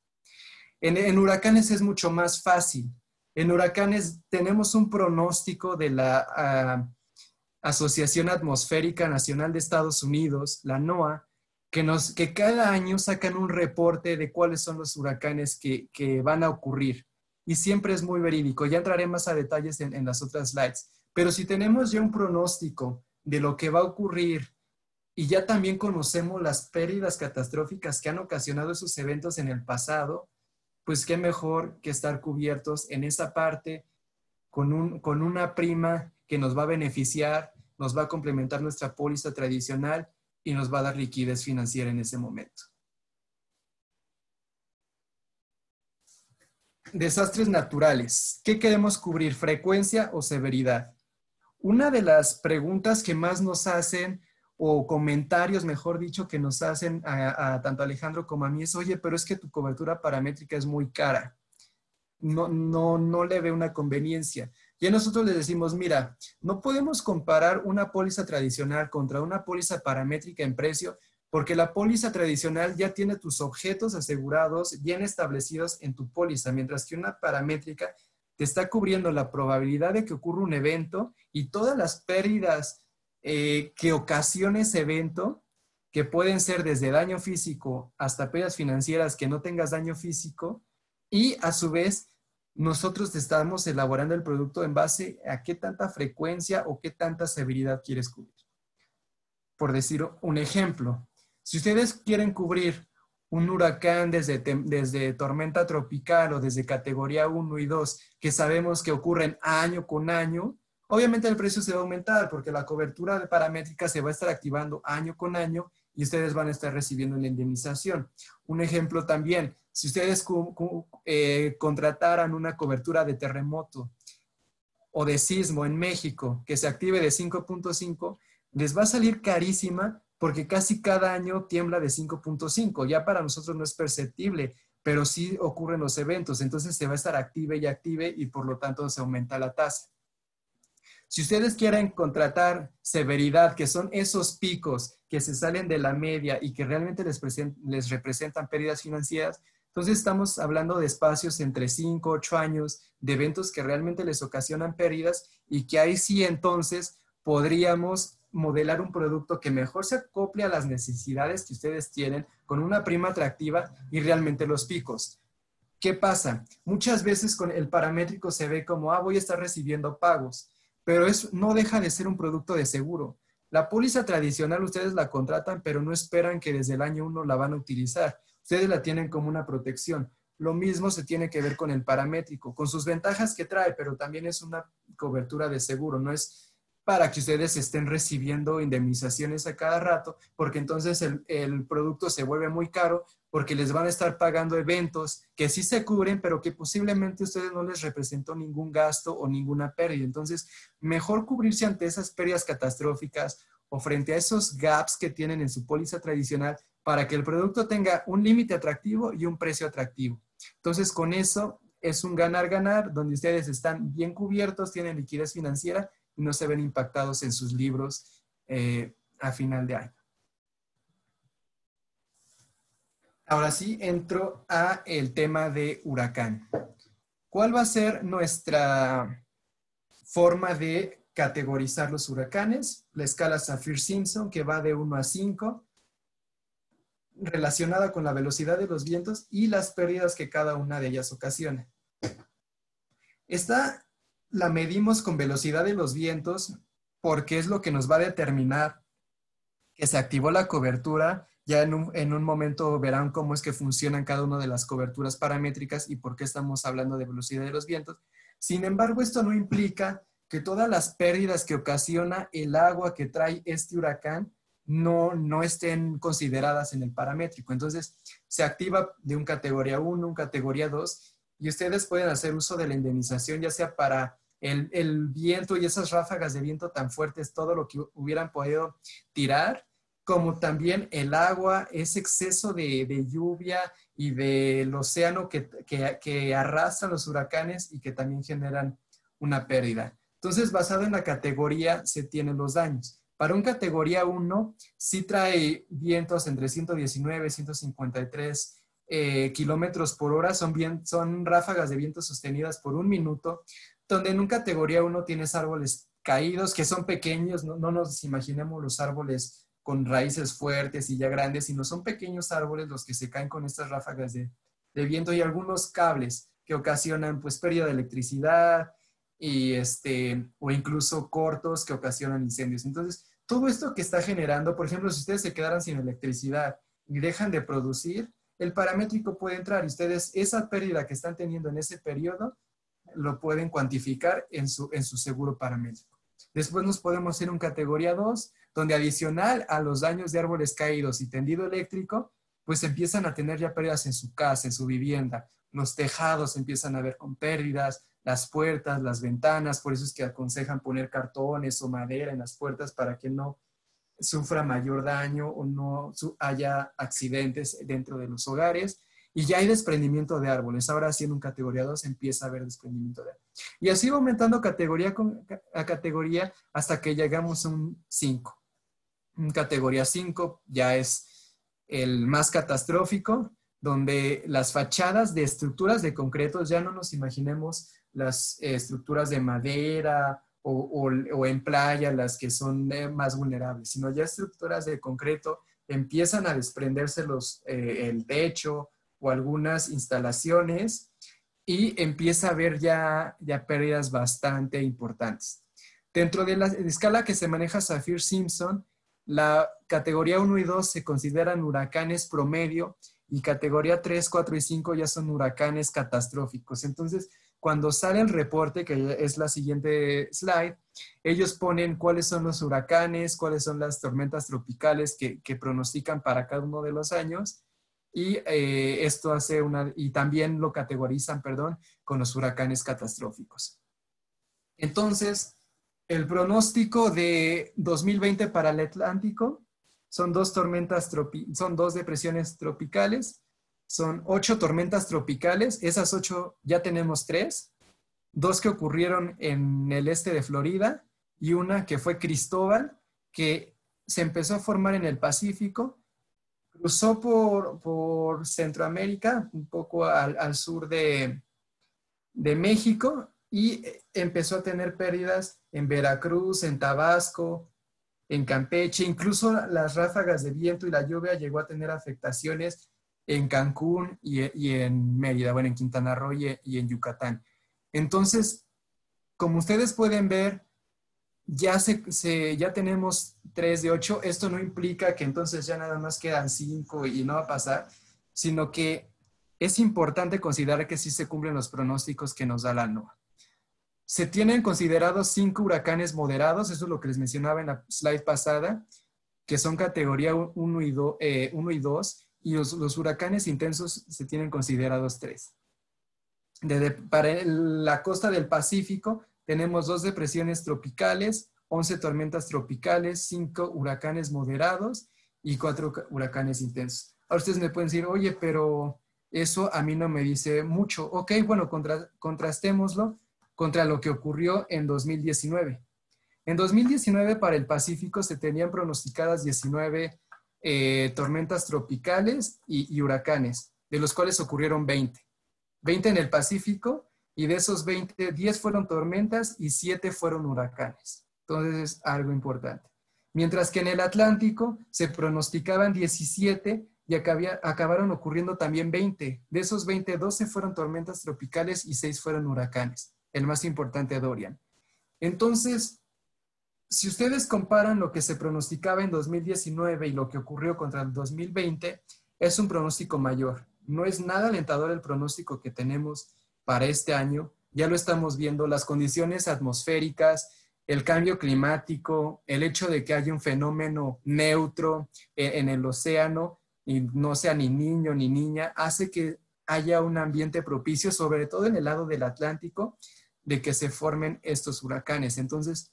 En huracanes es mucho más fácil. En huracanes tenemos un pronóstico de la Asociación Atmosférica Nacional de Estados Unidos, la NOAA, que cada año sacan un reporte de cuáles son los huracanes que van a ocurrir. Y siempre es muy verídico. Ya entraré más a detalles en las otras slides. Pero si tenemos ya un pronóstico de lo que va a ocurrir y ya también conocemos las pérdidas catastróficas que han ocasionado esos eventos en el pasado, pues qué mejor que estar cubiertos en esa parte con una prima que nos va a beneficiar, nos va a complementar nuestra póliza tradicional y nos va a dar liquidez financiera en ese momento. Desastres naturales. ¿Qué queremos cubrir? ¿Frecuencia o severidad? Una de las preguntas que más nos hacen, o comentarios, mejor dicho, que nos hacen a tanto a Alejandro como a mí es, oye, pero es que tu cobertura paramétrica es muy cara. No le ve una conveniencia. Y nosotros les decimos, mira, no podemos comparar una póliza tradicional contra una póliza paramétrica en precio, porque la póliza tradicional ya tiene tus objetos asegurados bien establecidos en tu póliza, mientras que una paramétrica te está cubriendo la probabilidad de que ocurra un evento y todas las pérdidas que ocasione ese evento, que pueden ser desde daño físico hasta pérdidas financieras que no tengas daño físico, y a su vez nosotros estamos elaborando el producto en base a qué tanta frecuencia o qué tanta severidad quieres cubrir. Por decir un ejemplo, si ustedes quieren cubrir un huracán desde tormenta tropical o desde categoría 1 y 2, que sabemos que ocurren año con año, obviamente el precio se va a aumentar porque la cobertura de paramétrica se va a estar activando año con año y ustedes van a estar recibiendo la indemnización. Un ejemplo también, si ustedes contrataran una cobertura de terremoto o de sismo en México que se active de 5.5, les va a salir carísima porque casi cada año tiembla de 5.5. Ya para nosotros no es perceptible, pero sí ocurren los eventos. Entonces se va a estar active y por lo tanto se aumenta la tasa. Si ustedes quieren contratar severidad, que son esos picos que se salen de la media y que realmente les representan pérdidas financieras, entonces estamos hablando de espacios entre 5, 8 años, de eventos que realmente les ocasionan pérdidas y que ahí sí entonces podríamos modelar un producto que mejor se acople a las necesidades que ustedes tienen con una prima atractiva y realmente los picos. ¿Qué pasa? Muchas veces con el paramétrico se ve como, voy a estar recibiendo pagos, pero no deja de ser un producto de seguro. La póliza tradicional ustedes la contratan, pero no esperan que desde el año 1 la van a utilizar. Ustedes la tienen como una protección. Lo mismo se tiene que ver con el paramétrico, con sus ventajas que trae, pero también es una cobertura de seguro, no es para que ustedes estén recibiendo indemnizaciones a cada rato, porque entonces el producto se vuelve muy caro, porque les van a estar pagando eventos que sí se cubren, pero que posiblemente a ustedes no les representó ningún gasto o ninguna pérdida. Entonces, mejor cubrirse ante esas pérdidas catastróficas o frente a esos gaps que tienen en su póliza tradicional para que el producto tenga un límite atractivo y un precio atractivo. Entonces, con eso es un ganar-ganar, donde ustedes están bien cubiertos, tienen liquidez financiera y no se ven impactados en sus libros a final de año. Ahora sí, entro a el tema de huracán. ¿Cuál va a ser nuestra forma de categorizar los huracanes? La escala Saffir-Simpson, que va de 1 a 5, relacionada con la velocidad de los vientos y las pérdidas que cada una de ellas ocasiona. Esta la medimos con velocidad de los vientos porque es lo que nos va a determinar que se activó la cobertura. Ya en un momento verán cómo es que funcionan cada una de las coberturas paramétricas y por qué estamos hablando de velocidad de los vientos. Sin embargo, esto no implica que todas las pérdidas que ocasiona el agua que trae este huracán no estén consideradas en el paramétrico. Entonces, se activa de un categoría 1, un categoría 2, y ustedes pueden hacer uso de la indemnización, ya sea para el viento y esas ráfagas de viento tan fuertes, todo lo que hubieran podido tirar, como también el agua, ese exceso de lluvia y del océano que arrastran los huracanes y que también generan una pérdida. Entonces, basado en la categoría, se tienen los daños. Para un categoría 1, sí trae vientos entre 119 y 153 kilómetros por hora, son ráfagas de viento sostenidas por 1 minuto, donde en un categoría 1 tienes árboles caídos que son pequeños, no nos imaginemos los árboles con raíces fuertes y ya grandes, sino son pequeños árboles los que se caen con estas ráfagas de viento y algunos cables que ocasionan pues pérdida de electricidad y o incluso cortos que ocasionan incendios. Entonces, todo esto que está generando, por ejemplo, si ustedes se quedaran sin electricidad y dejan de producir, el paramétrico puede entrar y ustedes esa pérdida que están teniendo en ese periodo lo pueden cuantificar en su seguro paramétrico. Después nos podemos ir a un categoría 2, donde adicional a los daños de árboles caídos y tendido eléctrico, pues empiezan a tener ya pérdidas en su casa, en su vivienda. Los tejados empiezan a ver con pérdidas, las puertas, las ventanas, por eso es que aconsejan poner cartones o madera en las puertas para que no sufra mayor daño o no haya accidentes dentro de los hogares. Y ya hay desprendimiento de árboles. Ahora sí en un categoría 2 empieza a haber desprendimiento de árboles. Y así va aumentando categoría a categoría hasta que llegamos a un 5. En categoría 5 ya es el más catastrófico, donde las fachadas de estructuras de concreto, ya no nos imaginemos las estructuras de madera o en playa, las que son más vulnerables, sino ya estructuras de concreto empiezan a desprenderse el techo o algunas instalaciones y empieza a haber ya pérdidas bastante importantes. Dentro de la escala que se maneja Saffir-Simpson, la categoría 1 y 2 se consideran huracanes promedio y categoría 3, 4 y 5 ya son huracanes catastróficos. Entonces, cuando sale el reporte, que es la siguiente slide, ellos ponen cuáles son los huracanes, cuáles son las tormentas tropicales que pronostican para cada uno de los años y esto hace y también lo categorizan, perdón, con los huracanes catastróficos. Entonces, el pronóstico de 2020 para el Atlántico son dos depresiones tropicales, son 8 tormentas tropicales, esas 8 ya tenemos 3, 2 que ocurrieron en el este de Florida y una que fue Cristóbal, que se empezó a formar en el Pacífico, cruzó por Centroamérica, un poco al sur de México y empezó a tener pérdidas en Veracruz, en Tabasco, en Campeche, incluso las ráfagas de viento y la lluvia llegó a tener afectaciones en Cancún y en Mérida, bueno, en Quintana Roo y en Yucatán. Entonces, como ustedes pueden ver, ya tenemos 3 de 8. Esto no implica que entonces ya nada más quedan 5 y no va a pasar, sino que es importante considerar que sí se cumplen los pronósticos que nos da la NOAA. Se tienen considerados 5 huracanes moderados, eso es lo que les mencionaba en la slide pasada, que son categoría 1 y 2, y los huracanes intensos se tienen considerados 3. Para la costa del Pacífico tenemos 2 depresiones tropicales, 11 tormentas tropicales, 5 huracanes moderados y 4 huracanes intensos. Ahora ustedes me pueden decir, oye, pero eso a mí no me dice mucho. Ok, bueno, contrastémoslo contra lo que ocurrió en 2019. En 2019 para el Pacífico se tenían pronosticadas 19 tormentas tropicales y huracanes, de los cuales ocurrieron 20. 20 en el Pacífico y de esos 20, 10 fueron tormentas y 7 fueron huracanes. Entonces es algo importante. Mientras que en el Atlántico se pronosticaban 17 y acabaron ocurriendo también 20. De esos 20, 12 fueron tormentas tropicales y 6 fueron huracanes. El más importante, Dorian. Entonces, si ustedes comparan lo que se pronosticaba en 2019 y lo que ocurrió contra el 2020, es un pronóstico mayor. No es nada alentador el pronóstico que tenemos para este año. Ya lo estamos viendo, las condiciones atmosféricas, el cambio climático, el hecho de que haya un fenómeno neutro en el océano y no sea ni niño ni niña, hace que haya un ambiente propicio, sobre todo en el lado del Atlántico, de que se formen estos huracanes. Entonces,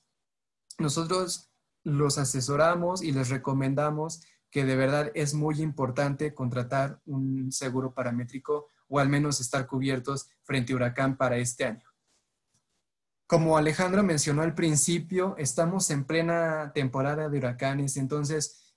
nosotros los asesoramos y les recomendamos que de verdad es muy importante contratar un seguro paramétrico o al menos estar cubiertos frente a huracán para este año. Como Alejandro mencionó al principio, estamos en plena temporada de huracanes, entonces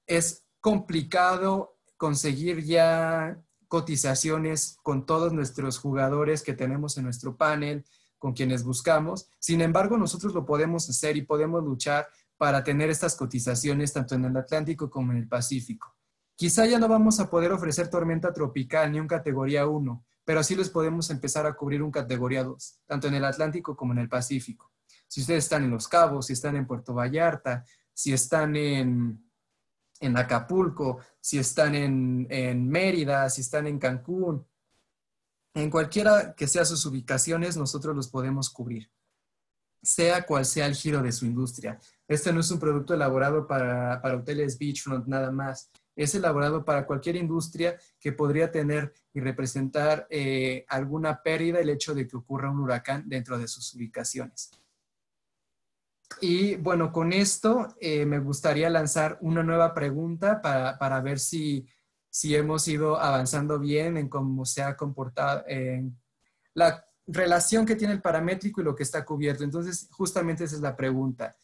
es complicado conseguir ya cotizaciones con todos nuestros jugadores que tenemos en nuestro panel, con quienes buscamos. Sin embargo, nosotros lo podemos hacer y podemos luchar para tener estas cotizaciones tanto en el Atlántico como en el Pacífico. Quizá ya no vamos a poder ofrecer tormenta tropical ni un categoría 1, pero sí les podemos empezar a cubrir un categoría 2, tanto en el Atlántico como en el Pacífico. Si ustedes están en Los Cabos, si están en Puerto Vallarta, si están en Acapulco, si están en Mérida, si están en Cancún, en cualquiera que sea sus ubicaciones, nosotros los podemos cubrir, sea cual sea el giro de su industria. Este no es un producto elaborado para hoteles beachfront nada más. Es elaborado para cualquier industria que podría tener y representar alguna pérdida el hecho de que ocurra un huracán dentro de sus ubicaciones. Y bueno, con esto me gustaría lanzar una nueva pregunta para ver si hemos ido avanzando bien en cómo se ha comportado, en la relación que tiene el paramétrico y lo que está cubierto. Entonces, justamente esa es la pregunta.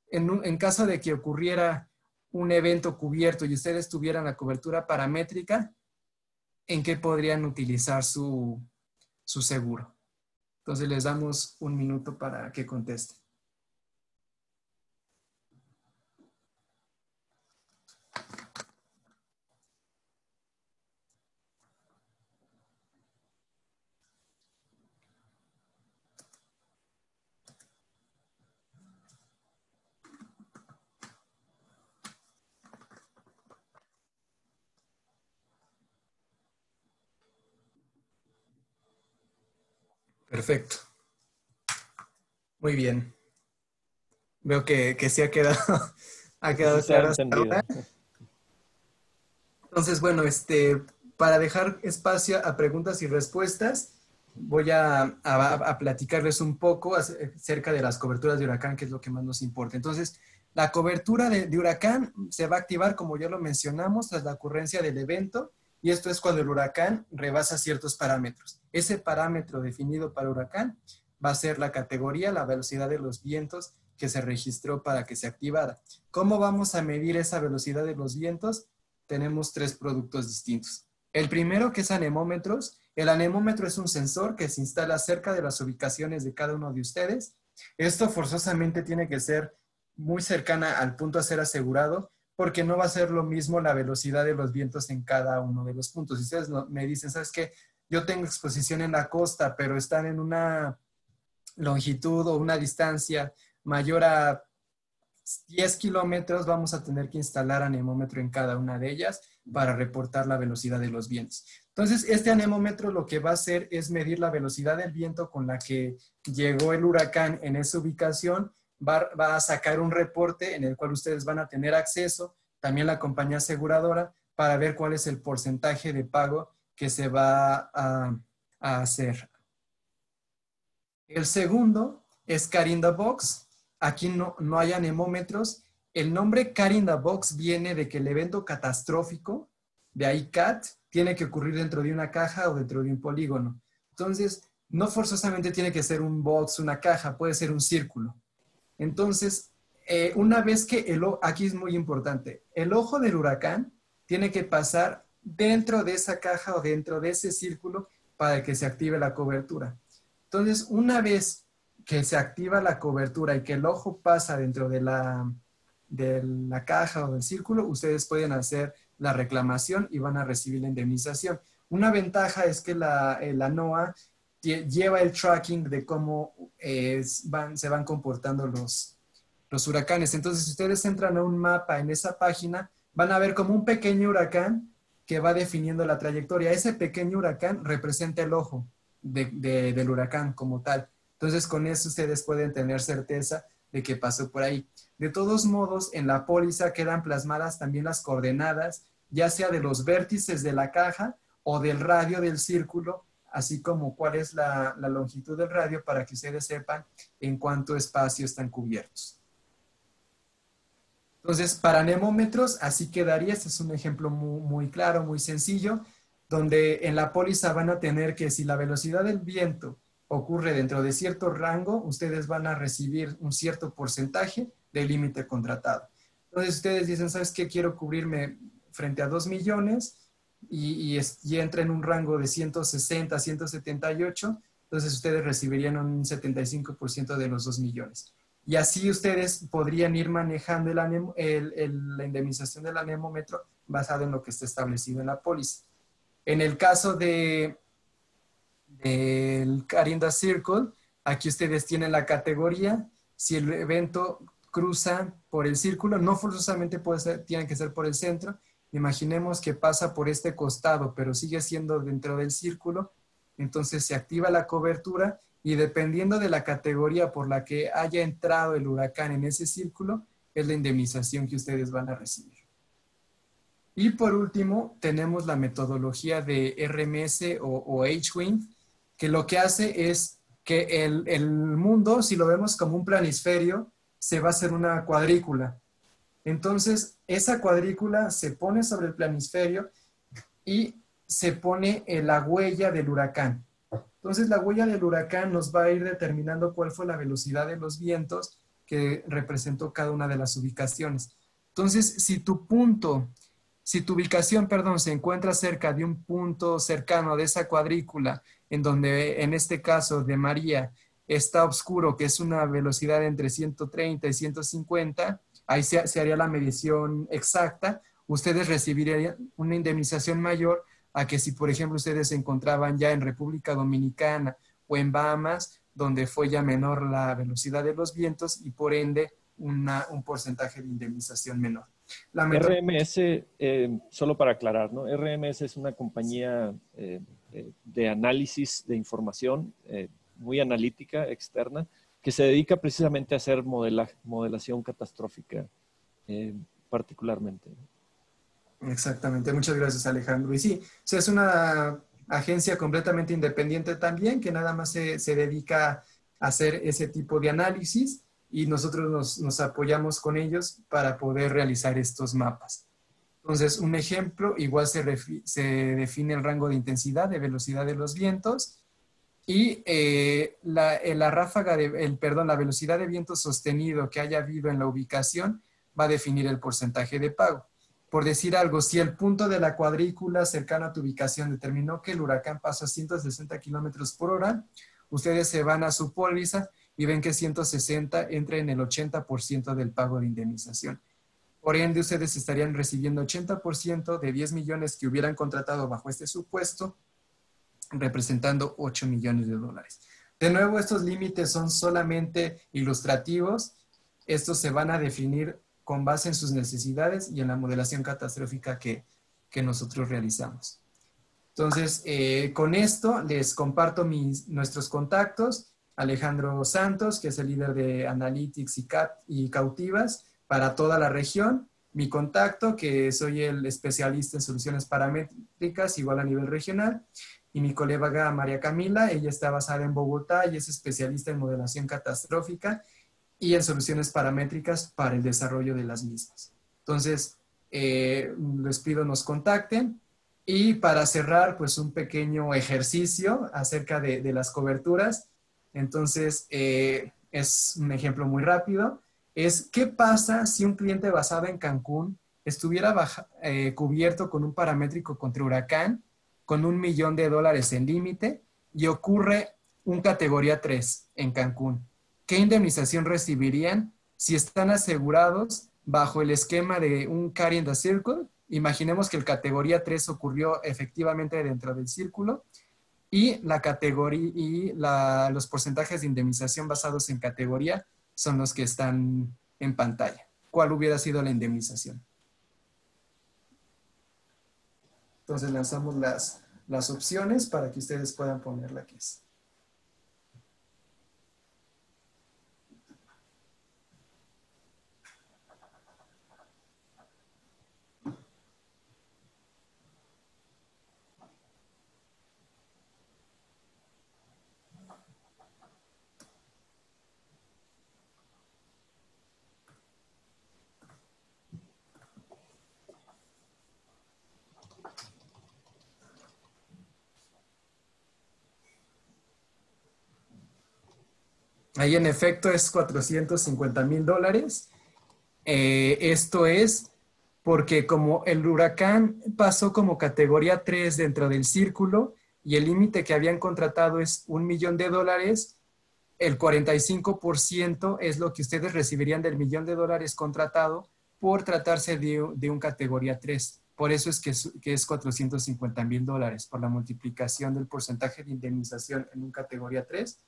En caso de que ocurriera un evento cubierto y ustedes tuvieran la cobertura paramétrica, ¿en qué podrían utilizar su seguro? Entonces, les damos un minuto para que contesten. Perfecto. Muy bien. Veo que sí ha quedado, claro hasta ahora. Entonces, bueno, para dejar espacio a preguntas y respuestas, voy a platicarles un poco acerca de las coberturas de huracán, que es lo que más nos importa. Entonces, la cobertura de huracán se va a activar, como ya lo mencionamos, tras la ocurrencia del evento, y esto es cuando el huracán rebasa ciertos parámetros. Ese parámetro definido para huracán va a ser la categoría, la velocidad de los vientos que se registró para que se activara. ¿Cómo vamos a medir esa velocidad de los vientos? Tenemos 3 productos distintos. El primero, que es anemómetros. El anemómetro es un sensor que se instala cerca de las ubicaciones de cada uno de ustedes. Esto forzosamente tiene que ser muy cercana al punto a ser asegurado, porque no va a ser lo mismo la velocidad de los vientos en cada uno de los puntos. Si ustedes me dicen, ¿sabes qué? Yo tengo exposición en la costa, pero están en una longitud o una distancia mayor a 10 kilómetros, vamos a tener que instalar anemómetro en cada una de ellas para reportar la velocidad de los vientos. Entonces, este anemómetro lo que va a hacer es medir la velocidad del viento con la que llegó el huracán en esa ubicación. Va a sacar un reporte en el cual ustedes van a tener acceso, también la compañía aseguradora, para ver cuál es el porcentaje de pago que se va a hacer. El segundo es Cat in the Box. Aquí no hay anemómetros. El nombre Cat in the Box viene de que el evento catastrófico, de ahí CAT, tiene que ocurrir dentro de una caja o dentro de un polígono. Entonces, no forzosamente tiene que ser un box, una caja, puede ser un círculo. Entonces, una vez que aquí es muy importante, el ojo del huracán tiene que pasar dentro de esa caja o dentro de ese círculo para que se active la cobertura. Entonces, una vez que se activa la cobertura y que el ojo pasa dentro de la caja o del círculo, ustedes pueden hacer la reclamación y van a recibir la indemnización. Una ventaja es que la NOAA lleva el tracking de cómo se van comportando los huracanes. Entonces, si ustedes entran a un mapa en esa página, van a ver como un pequeño huracán que va definiendo la trayectoria. Ese pequeño huracán representa el ojo del huracán como tal. Entonces, con eso ustedes pueden tener certeza de que pasó por ahí. De todos modos, en la póliza quedan plasmadas también las coordenadas, ya sea de los vértices de la caja o del radio del círculo, así como cuál es la longitud del radio para que ustedes sepan en cuánto espacio están cubiertos. Entonces, para anemómetros, así quedaría. Este es un ejemplo muy claro, muy sencillo, donde en la póliza van a tener que si la velocidad del viento ocurre dentro de cierto rango, ustedes van a recibir un cierto porcentaje del límite contratado. Entonces, ustedes dicen, ¿sabes qué? Quiero cubrirme frente a 2 millones y entra en un rango de 160 a 178, entonces ustedes recibirían un 75% de los 2 millones. Y así ustedes podrían ir manejando la indemnización del anemómetro basado en lo que está establecido en la póliza. En el caso del Cat in the Circle, aquí ustedes tienen la categoría. Si el evento cruza por el círculo, no forzosamente tiene que ser por el centro. Imaginemos que pasa por este costado, pero sigue siendo dentro del círculo. Entonces se activa la cobertura y dependiendo de la categoría por la que haya entrado el huracán en ese círculo, es la indemnización que ustedes van a recibir. Y por último, tenemos la metodología de RMS o H-Wind, que lo que hace es que el mundo, si lo vemos como un planisferio, se va a hacer una cuadrícula. Entonces, esa cuadrícula se pone sobre el planisferio y se pone la huella del huracán. Entonces, la huella del huracán nos va a ir determinando cuál fue la velocidad de los vientos que representó cada una de las ubicaciones. Entonces, si tu ubicación, se encuentra cerca de un punto cercano de esa cuadrícula, en donde en este caso de María está oscuro, que es una velocidad entre 130 y 150, ahí se haría la medición exacta, ustedes recibirían una indemnización mayor a que si, por ejemplo, ustedes se encontraban ya en República Dominicana o en Bahamas, donde fue ya menor la velocidad de los vientos y por ende un porcentaje de indemnización menor. RMS, solo para aclarar, ¿no? RMS es una compañía de análisis de información muy analítica, externa, que se dedica precisamente a hacer modelación catastrófica particularmente. Exactamente, muchas gracias, Alejandro. Y sí, o sea, es una agencia completamente independiente también, que nada más se dedica a hacer ese tipo de análisis y nosotros nos apoyamos con ellos para poder realizar estos mapas. Entonces, un ejemplo, igual se define el rango de intensidad, de velocidad de los vientos y la ráfaga, la velocidad de viento sostenido que haya habido en la ubicación va a definir el porcentaje de pago. Por decir algo, si el punto de la cuadrícula cercano a tu ubicación determinó que el huracán pasó a 160 kilómetros por hora, ustedes se van a su póliza y ven que 160 entra en el 80% del pago de indemnización. Por ende, ustedes estarían recibiendo 80% de 10 millones que hubieran contratado bajo este supuesto, representando 8 millones de dólares. De nuevo, estos límites son solamente ilustrativos. Estos se van a definir con base en sus necesidades y en la modelación catastrófica que nosotros realizamos. Entonces, con esto les comparto nuestros contactos. Alejandro Santos, que es el líder de Analytics y Cautivas para toda la región. Mi contacto, que soy el especialista en soluciones paramétricas, igual a nivel regional. Y mi colega María Camila, ella está basada en Bogotá y es especialista en modelación catastrófica y en soluciones paramétricas para el desarrollo de las mismas. Entonces, les pido nos contacten. Y para cerrar, pues un pequeño ejercicio acerca de las coberturas. Entonces, es un ejemplo muy rápido. Es, ¿qué pasa si un cliente basado en Cancún estuviera cubierto con un paramétrico contra huracán con $1 millón en límite y ocurre un categoría 3 en Cancún? ¿Qué indemnización recibirían si están asegurados bajo el esquema de un carry in the circle? Imaginemos que el categoría 3 ocurrió efectivamente dentro del círculo y la categoría y los porcentajes de indemnización basados en categoría son los que están en pantalla. ¿Cuál hubiera sido la indemnización? Entonces lanzamos las opciones para que ustedes puedan poner la que es. Ahí en efecto es $450,000. Esto es porque como el huracán pasó como categoría 3 dentro del círculo y el límite que habían contratado es $1 millón, el 45% es lo que ustedes recibirían del $1 millón contratado por tratarse de un categoría 3. Por eso es que es $450,000 por la multiplicación del porcentaje de indemnización en un categoría 3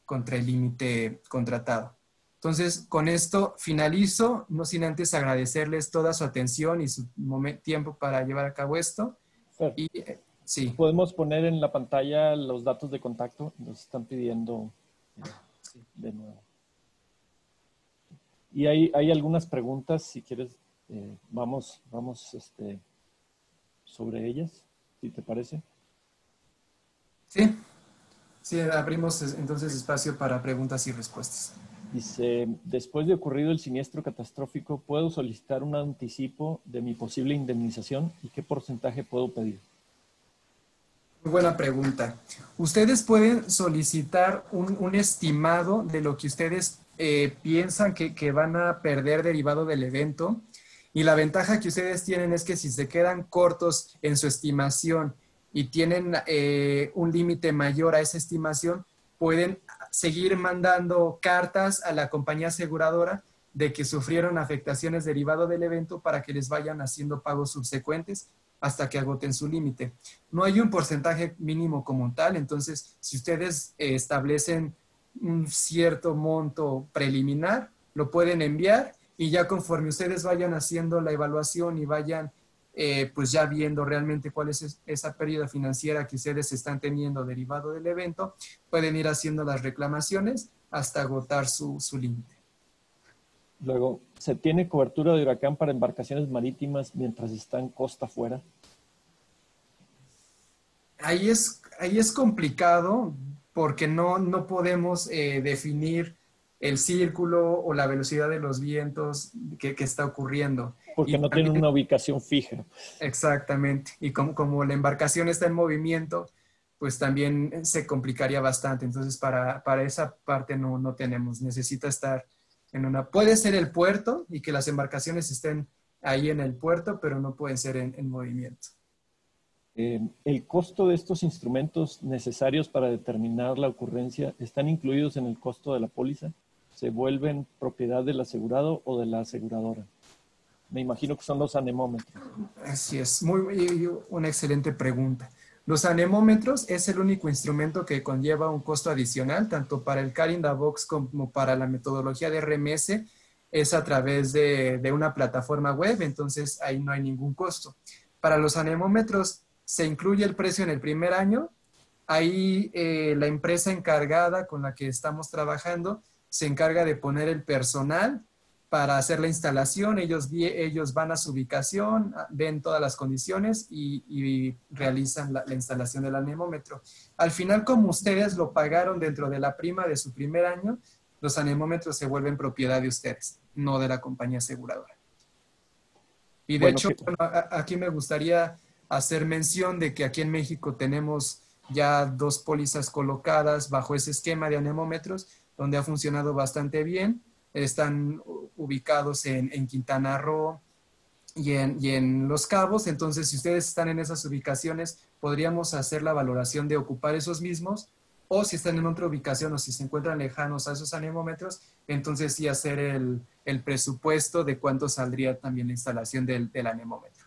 contra el límite contratado. Entonces, con esto finalizo, no sin antes agradecerles toda su atención y su tiempo para llevar a cabo esto. Y, sí. ¿Podemos poner en la pantalla los datos de contacto? Nos están pidiendo de nuevo. Y hay algunas preguntas, si quieres, vamos sobre ellas, si te parece. Sí. Sí, abrimos entonces espacio para preguntas y respuestas. Dice, después de ocurrido el siniestro catastrófico, ¿puedo solicitar un anticipo de mi posible indemnización y qué porcentaje puedo pedir? Muy buena pregunta. Ustedes pueden solicitar un estimado de lo que ustedes piensan que van a perder derivado del evento. Y la ventaja que ustedes tienen es que si se quedan cortos en su estimación y tienen un límite mayor a esa estimación, pueden seguir mandando cartas a la compañía aseguradora de que sufrieron afectaciones derivado del evento para que les vayan haciendo pagos subsecuentes hasta que agoten su límite. No hay un porcentaje mínimo como tal, entonces si ustedes establecen un cierto monto preliminar, lo pueden enviar y ya conforme ustedes vayan haciendo la evaluación y vayan pues ya viendo realmente cuál es esa pérdida financiera que ustedes están teniendo derivado del evento, pueden ir haciendo las reclamaciones hasta agotar su límite. Luego, ¿se tiene cobertura de huracán para embarcaciones marítimas mientras están costa afuera? Ahí es complicado porque no podemos definir el círculo o la velocidad de los vientos que está ocurriendo. Porque no tienen una ubicación fija. Exactamente. Y como la embarcación está en movimiento, pues también se complicaría bastante. Entonces, para esa parte no tenemos. Necesita estar puede ser el puerto y que las embarcaciones estén ahí en el puerto, pero no pueden ser en movimiento. ¿El costo de estos instrumentos necesarios para determinar la ocurrencia están incluidos en el costo de la póliza? ¿Se vuelven propiedad del asegurado o de la aseguradora? Me imagino que son los anemómetros. Así es, una excelente pregunta. Los anemómetros es el único instrumento que conlleva un costo adicional, tanto para el Carry in the Box como para la metodología de RMS. Es a través de una plataforma web, entonces ahí no hay ningún costo. Para los anemómetros se incluye el precio en el primer año. Ahí la empresa encargada con la que estamos trabajando se encarga de poner el personal para hacer la instalación. Ellos van a su ubicación, ven todas las condiciones y realizan la instalación del anemómetro. Al final, como ustedes lo pagaron dentro de la prima de su primer año, los anemómetros se vuelven propiedad de ustedes, no de la compañía aseguradora. Y de hecho, aquí me gustaría hacer mención de que aquí en México tenemos ya 2 pólizas colocadas bajo ese esquema de anemómetros, donde ha funcionado bastante bien. Están ubicados en Quintana Roo y en Los Cabos. Entonces, si ustedes están en esas ubicaciones, podríamos hacer la valoración de ocupar esos mismos, o si están en otra ubicación o si se encuentran lejanos a esos anemómetros, entonces sí hacer el presupuesto de cuánto saldría también la instalación del anemómetro.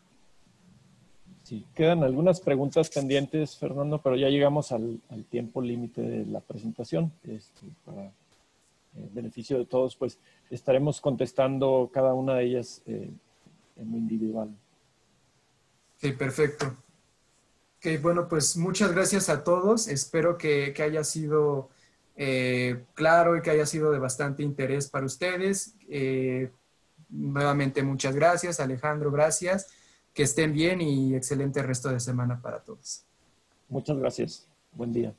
Sí, quedan algunas preguntas pendientes, Fernando, pero ya llegamos al tiempo límite de la presentación. Para beneficio de todos, pues estaremos contestando cada una de ellas en lo individual. Ok, perfecto. Ok, bueno, pues muchas gracias a todos. Espero que haya sido claro y que haya sido de bastante interés para ustedes. Nuevamente, muchas gracias. Alejandro, gracias. Que estén bien y excelente resto de semana para todos. Muchas gracias. Buen día.